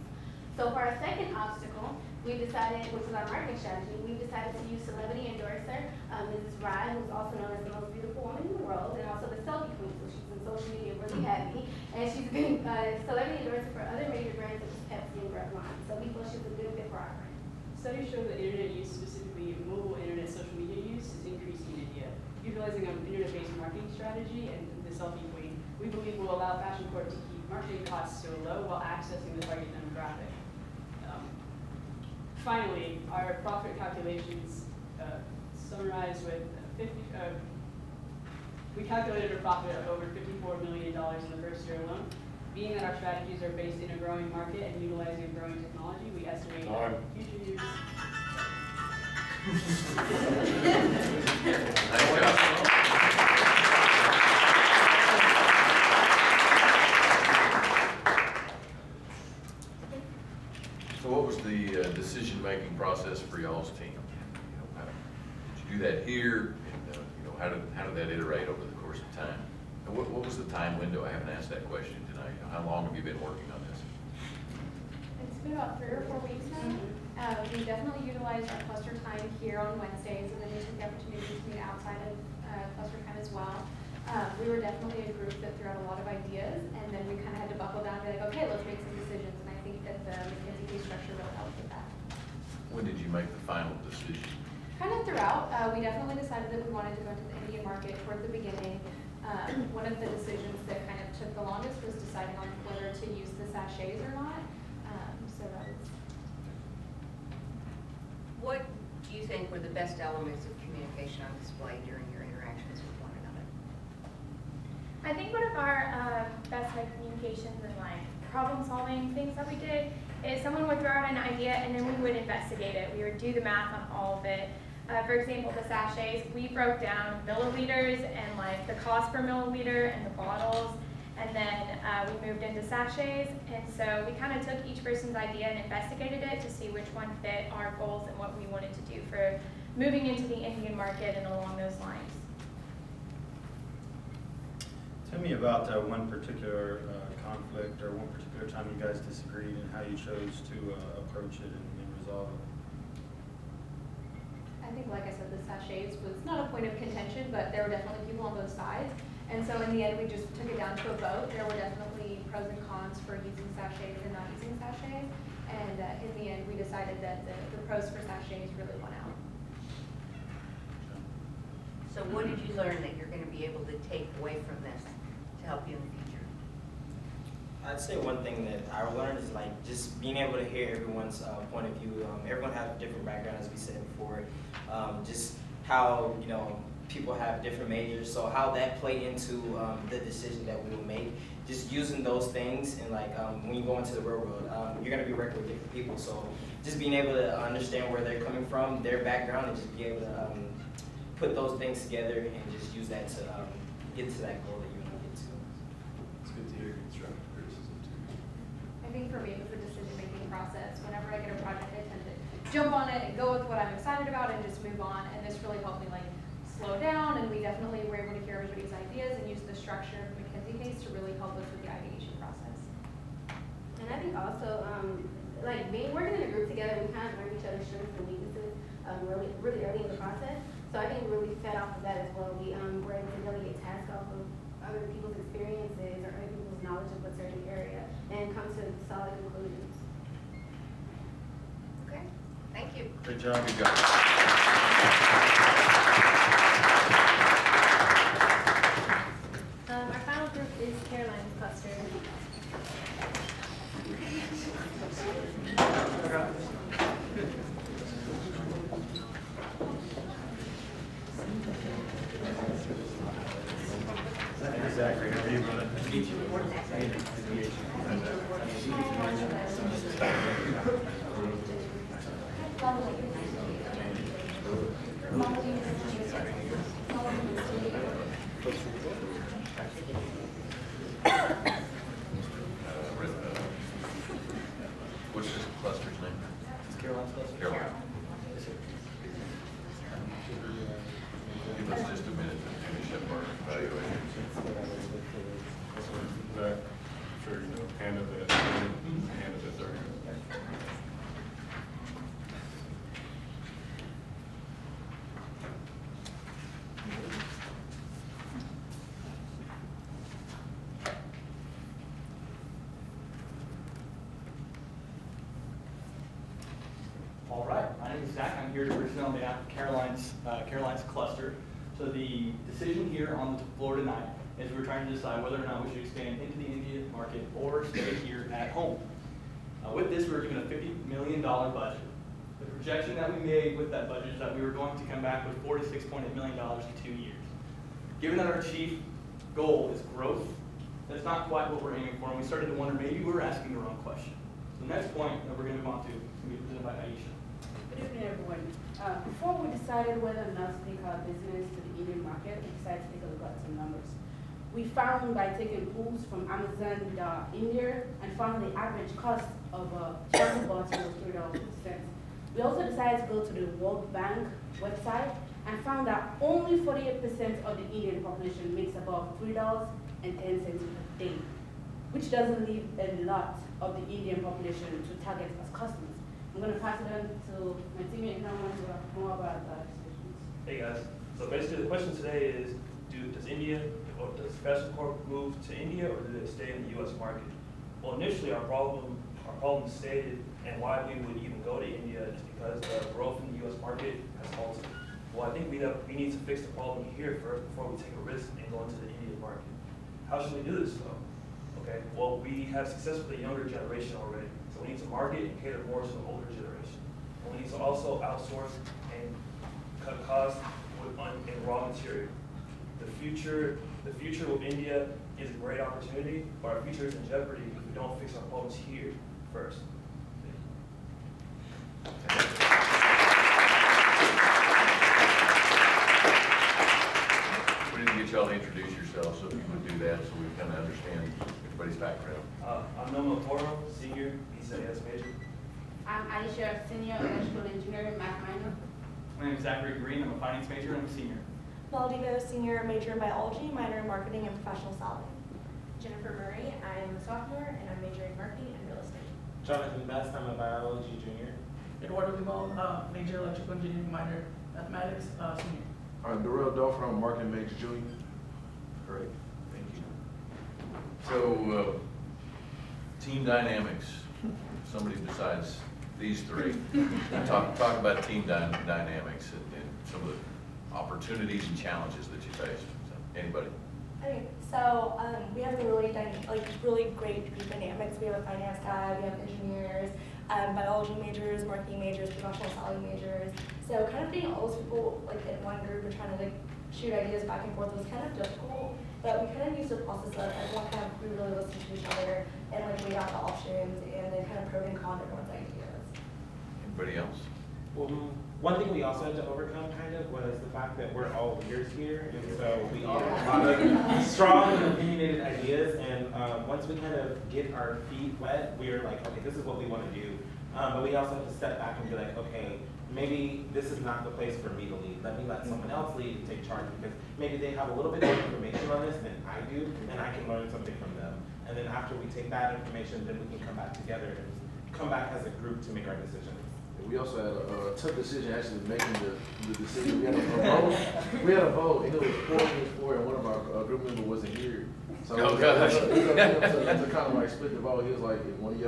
So for our second obstacle, we decided, which was our marketing strategy, we decided to use celebrity endorser, Mrs. Rye, who's also known as the most beautiful woman in the world, and also the selfie queen, so she's in social media really heavy. And she's been celebrity endorser for other major brands such as Pepsi and Revlon. So we feel she's a good fit for our brand. Studies show that internet use, specifically mobile internet social media use, is increasing in India. Utilizing an internet-based marketing strategy and the selfie queen, we believe will allow Fashion Corp to keep marketing costs so low while accessing the target demographic. Finally, our profit calculations summarized with we calculated a profit of over $54 million in the first year alone. Being that our strategies are based in a growing market and utilizing a growing technology, we estimate that future years. So what was the decision-making process for y'all's team? Did you do that here? And how did that iterate over the course of time? And what was the time window? I haven't asked that question tonight. How long have you been working on this? It's been about 3 or 4 weeks now. We definitely utilized our cluster time here on Wednesdays, and then we took the opportunity to meet outside of cluster time as well. We were definitely a group that threw out a lot of ideas, and then we kind of had to buckle down and be like, okay, let's make some decisions. And I think that the McKinsey structure really helped with that. When did you make the final decision? Kind of throughout. We definitely decided that we wanted to go into the Indian market toward the beginning. One of the decisions that kind of took the longest was deciding on whether to use the sachets or not. So that was. What do you think were the best elements of communication on display during your interactions with one another? I think one of our best communications and problem solving things that we did is someone would throw out an idea and then we would investigate it. We would do the math on all of it. For example, the sachets, we broke down milliliters and the cost per milliliter and the bottles, and then we moved into sachets. And so we kind of took each person's idea and investigated it to see which one fit our goals and what we wanted to do for moving into the Indian market and along those lines. Tell me about one particular conflict or one particular time you guys disagreed and how you chose to approach it and resolve it. I think, like I said, the sachets was not a point of contention, but there were definitely people on both sides. And so in the end, we just took it down to a vote. There were definitely pros and cons for using sachets and not using sachets. And in the end, we decided that the pros for sachets really won out. So what did you learn that you're going to be able to take away from this to help you in the future? I'd say one thing that I learned is just being able to hear everyone's point of view. Everyone has a different background, as we said before. Just how people have different majors, so how that play into the decision that we will make. Just using those things, and when you go into the real world, you're gonna be working with different people. So just being able to understand where they're coming from, their background, and just be able to put those things together and just use that to get to that goal that you want to get to. It's good to hear constructive criticism too. I think for me, it was the decision-making process. Whenever I get a project, I tend to jump on it and go with what I'm excited about and just move on. And this really helped me slow down, and we definitely were able to hear everybody's ideas and use the structure of the McKinsey case to really help us with the ideation process. And I think also, working in a group together, we kind of learn each other's strengths and weaknesses. really early in the process. So I think we really fed off of that as well. We were able to really get tasks off of other people's experiences or other people's knowledge of a certain area and come to solid conclusions. Okay, thank you. Great job, you guys. Our final group is Caroline's cluster. Zachary, how are you, brother? Nice to meet you. What's this cluster's name? Caroline's cluster. Caroline. Give us just a minute to finish up our evaluation. Zach, sure you know, hand of it, hand of it, there. All right, my name is Zach. I'm here to present on behalf of Caroline's cluster. So the decision here on the floor tonight is we're trying to decide whether or not we should expand into the Indian market or stay here at home. With this, we're given a $50 million budget. The projection that we made with that budget is that we were going to come back with $46.8 million in 2 years. Given that our chief goal is growth, that's not quite what we're aiming for, and we started to wonder maybe we were asking the wrong question. So the next point that we're going to move on to is going to be presented by Aisha. Good evening, everyone. Before we decided whether or not to take our business to the Indian market, we decided to take a look at some numbers. We found by taking polls from Amazon India and found the average cost of a chocolate bottle was $3.50. We also decided to go to the World Bank website and found that only 48% of the Indian population makes above $3.10 a day, which doesn't leave a lot of the Indian population to target as customers. I'm going to pass it on to my teammate now to talk more about decisions. Hey guys, so basically the question today is, does India, or does Fashion Corp move to India or do they stay in the U.S. market? Well, initially our problem stated and why we would even go to India is because the growth in the U.S. market has halted. Well, I think we need to fix the problem here first before we take a risk and go into the Indian market. How should we do this though? Okay, well, we have success with the younger generation already. So we need to market and cater more to the older generation. And we need to also outsource and cut costs in raw material. The future of India is a great opportunity, but our future is in jeopardy if we don't fix our problems here first. We didn't get y'all to introduce yourselves, so if you would do that so we kind of understand everybody's background. I'm Noma Toro, senior, BCS major. I'm Aisha, senior electrical engineering, math minor. My name is Zachary Green. I'm a finance major and I'm a senior. Maldivo, senior, major in biology, minor in marketing and professional selling. Jennifer Murray, I am a sophomore and I'm majoring in marketing and real estate. Jonathan Best, I'm a biology junior. Eduardo Limon, major electrical engineering, minor mathematics, senior. All right, Darrell Dolphin, I'm a marketing major junior. Great, thank you. So, team dynamics, somebody besides these three, talk about team dynamics and some of the opportunities and challenges that you face. So, anybody? Okay, so we have a really great group dynamics. We have a finance guy, we have engineers, biology majors, marketing majors, professional selling majors. So kind of getting all those people in one group and trying to shoot ideas back and forth was kind of difficult. But we kind of used a process of everyone we really listened to each other and weighed out the options and then kind of pro and con everyone's ideas. Anybody else? Well, one thing we also had to overcome kind of was the fact that we're all leaders here, and so we all have a lot of strong and opinionated ideas, and once we kind of get our feet wet, we're like, okay, this is what we want to do. But we also have to step back and be like, okay, maybe this is not the place for me to lead. Let me let someone else lead and take charge, because maybe they have a little bit more information on this than I do, and I can learn something from them. And then after we take that information, then we can come back together and come back as a group to make our decisions. And we also had a tough decision actually making the decision. We had a vote. We had a vote, and it was 4-4, and one of our group members wasn't here. So Oh, it gosh. was to kind of like split the vote. He was like, if one of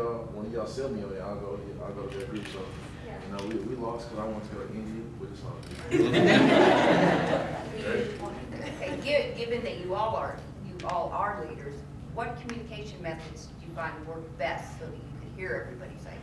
y'all sell me on it, I'll go to that group. So you know, we lost because I wanted to go to India, which is fine. Okay, given that you all are leaders, what communication methods do you find work best so that you could hear everybody's ideas?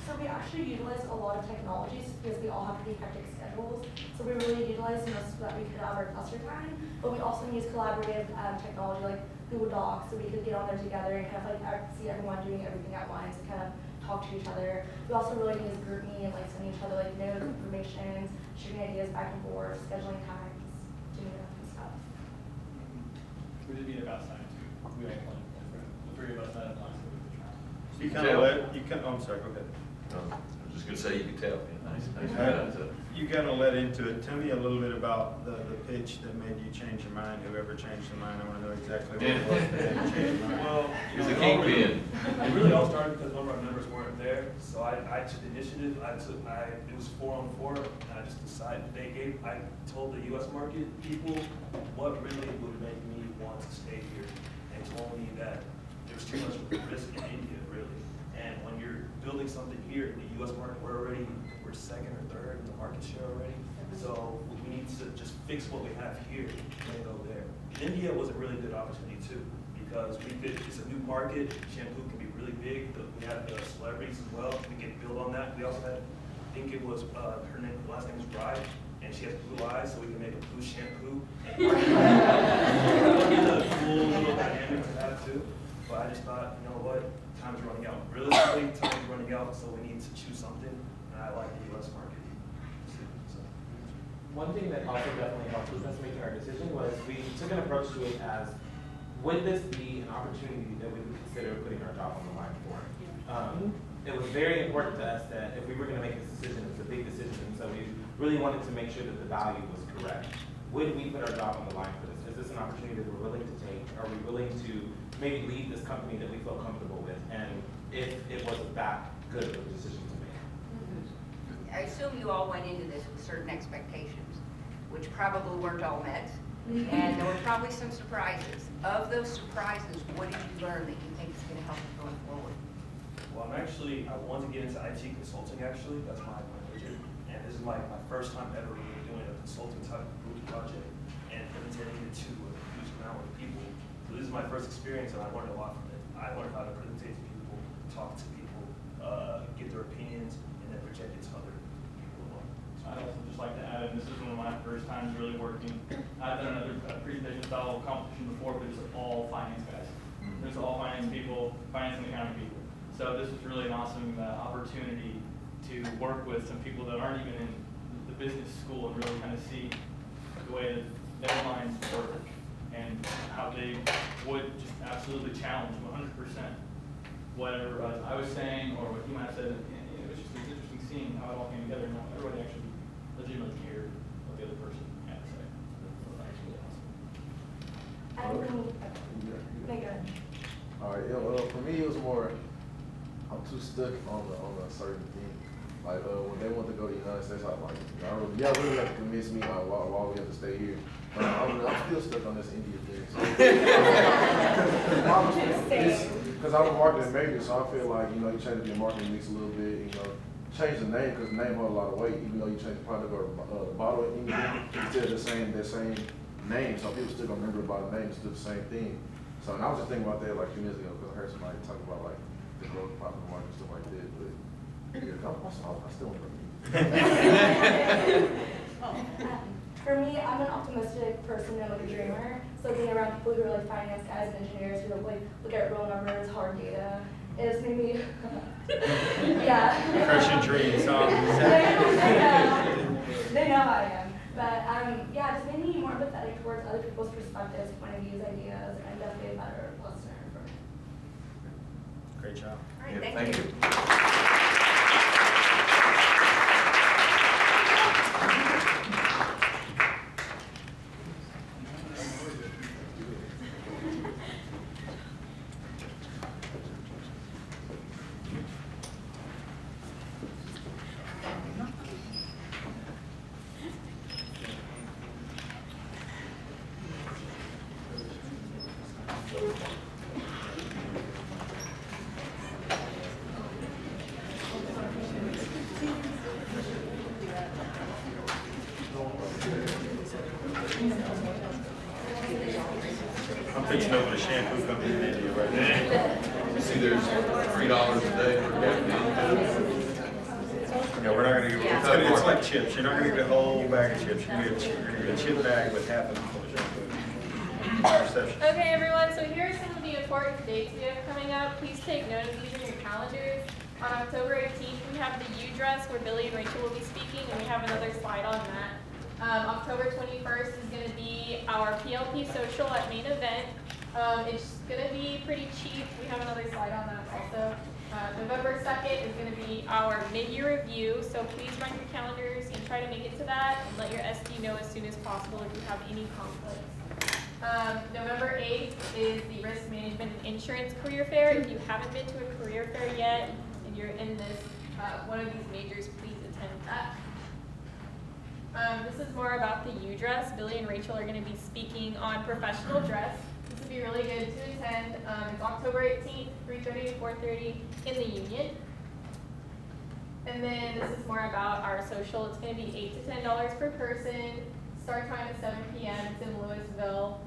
So we actually utilize a lot of technologies because we all have pretty hectic schedules. So we really utilize them so that we could have our cluster time. But we also use collaborative technology like Google Docs, so we could get on there together and kind of like see everyone doing everything at once and kind of talk to each other. We also really use GroupMe and like sending each other like notes, information, shooting ideas back and forth, scheduling times, doing that kind of stuff. We did meet about time too. We had one, the three of us had last week. You kind of I'm sorry, go ahead. I was just gonna say, you could tell. Nice. You kind of led into it. Tell me a little bit about the pitch that made you change your mind. Whoever changed your mind, I want to know exactly what it was that made you change your mind. Well, He's a kingpin. It really all started because one of our members weren't there, so I took the initiative. It was 4-on-4, and I just decided. I told the U.S. market people what really would make me want to stay here, and told me that there's too much risk in India, really. And when you're building something here in the U.S. market, we're second or third in the market share already. So we need to just fix what we have here and then go there. India was a really good opportunity too, because it's a new market. Shampoo can be really big. We have the celebrities as well. We can build on that. We also had, I think it was her last name was Bride, and she has blue eyes, so we can make a blue shampoo. It's a cool little dynamic to have too. But I just thought, you know what, time's running out. Realistically, time's running out, so we need to choose something. And I like the U.S. market. So. One thing that also definitely helped us making our decision was we took an approach to it as, would this be an opportunity that we would consider putting our job on the line for? It was very important to us that if we were going to make this decision, it was a big decision, and so we really wanted to make sure that the value was correct. Would we put our job on the line for this? Is this an opportunity that we're willing to take? Are we willing to maybe lead this company that we feel comfortable with? And if it was that good of a decision to make. I assume you all went into this with certain expectations, which probably weren't all met. And there were probably some surprises. Of those surprises, what did you learn that you think is going to help you going forward? Well, I want to get into IT consulting actually. That's my major. And this is like my first time ever really doing a consulting type of group project and presenting it to a huge amount of people. So this is my first experience and I learned a lot from it. I learned how to present to people, talk to people, get their opinions, and then project it to other people. I'd also just like to add, and this is one of my first times really working. I've done another presentation style competition before, but it's all finance guys. It's all finance people, finance and accounting people. So this is really an awesome opportunity to work with some people that aren't even in the business school and really kind of see the way that their minds work and how they would just absolutely challenge 100% whatever I was saying or what you might have said. It was just interesting seeing how it all came together and how everybody actually legitimately heard what the other person had to say. So that was really awesome. All right, yeah, well, for me it was more, I'm too stuck on a certain thing. Like when they want to go to the United States, I'm like, y'all really have to convince me on why we have to stay here. I'm still stuck on this India thing. Because I'm a marketing major, so I feel like, you change your marketing mix a little bit, change the name because the name holds a lot of weight, even though you change the product or bottle in India, it's still the same name, so people still gonna remember about the name, it's still the same thing. So, and I was just thinking about that like a few minutes ago because I heard somebody talk about like the growth of popular market and stuff like that, but yeah, I still want to For me, I'm an optimistic person and like a dreamer. So being around people who are like finance guys and engineers who like look at real numbers, hard data, it's made me yeah. Crushing dreams, huh? They know I am. But yeah, just made me more empathetic towards other people's perspectives, point of views, ideas, and definitely a better listener for me. Great job. All right, Yeah, thank you. fixing to open a shampoo company in India right now. You see there's $3 a day for caffeine. Yeah, we're not gonna give, it's like chips, you're not gonna get a whole bag of chips, you're gonna get a chip bag with half of it full of shampoo. Perception. Okay, everyone, so here are some of the important dates we have coming up. Please take note of these in your calendars. On October 18th, we have the U Dress where Billy and Rachel will be speaking, and we have another slide on that. October 21st is going to be our PLP social at main event. It's going to be pretty cheap. We have another slide on that also. November 2nd is going to be our mid-year review, so please mark your calendars and try to make it to that, and let your SD know as soon as possible if you have any conflicts. November 8th is the Risk Management and Insurance Career Fair. If you haven't been to a career fair yet, and you're in this one of these majors, please attend that. This is more about the U Dress. Billy and Rachel are going to be speaking on professional dress. This would be really good to attend. It's October 18th, 3:30 to 4:30 in the Union. And then this is more about our social. It's going to be $8 to $10 per person. Start time at 7 p.m. It's in Louisville.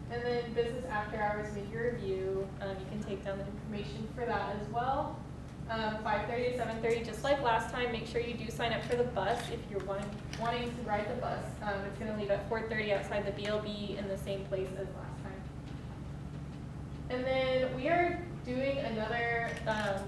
And then business after hours mid-year review. You can take down the information for that as well. 5:30 to 7:30, just like last time. Make sure you do sign up for the bus if you're wanting to ride the bus. It's going to leave at 4:30 outside the BLB in the same place as last time. And then we are doing another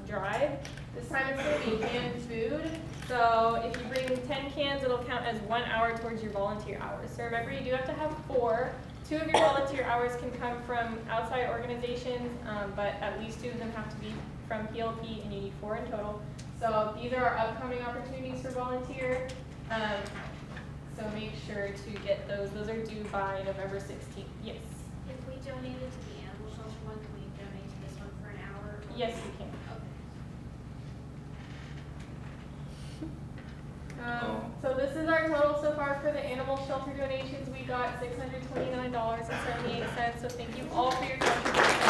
drive. This time it's going to be canned food. So if you bring 10 cans, it'll count as 1 hour towards your volunteer hours. So remember, you do have to have 4. 2 of your volunteer hours can come from outside organizations, but at least 2 of them have to be from PLP, and you need 4 in total. So these are our upcoming opportunities for volunteer. So make sure to get those. Those are due by November 16th. Yes? If we donated to the animal shelter one, can we donate to this one for an hour? Yes, you can. So this is our total so far for the animal shelter donations. We got $629.78. So thank you all for your contributions.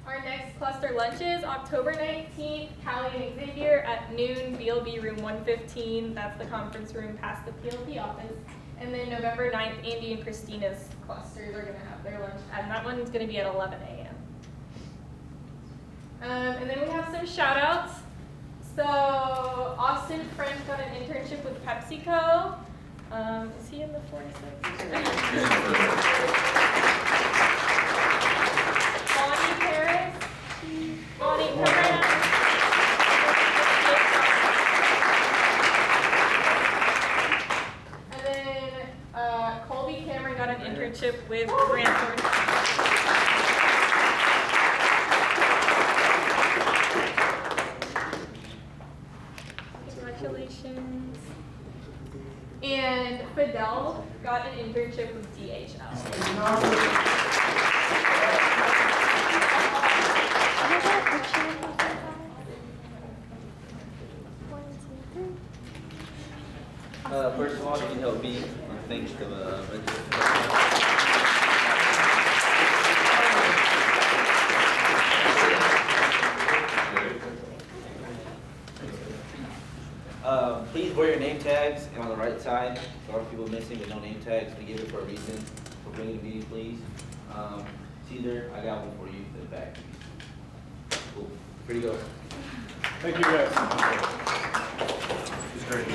Our next cluster lunches, October 19th, Callie and Xavier at noon, BLB room 115. That's the conference room past the PLP office. And then November 9th, Andy and Christina's clusters are going to have their lunch, and that one's going to be at 11 a.m. And then we have some shout outs. So Austin French got an internship with PepsiCo. Is he in the 46? Bonnie Paris. Bonnie, come right up. And then Colby Cameron got an internship with Grant Thornton. Congratulations. And Fidel got an internship with DHL. First of all, you can help me thanks to please wear your name tags and on the right side. There are people missing with no name tags. We give it for a reason. For bringing the meeting, please. Caesar, I got one for you in the back. Cool. Here you go. Thank you guys. It's great.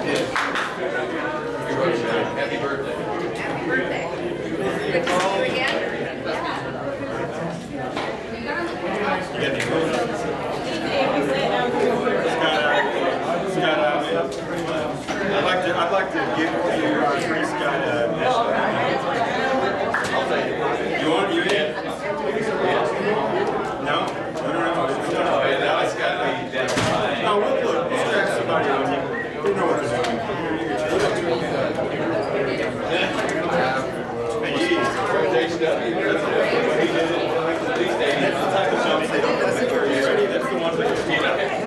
Yeah.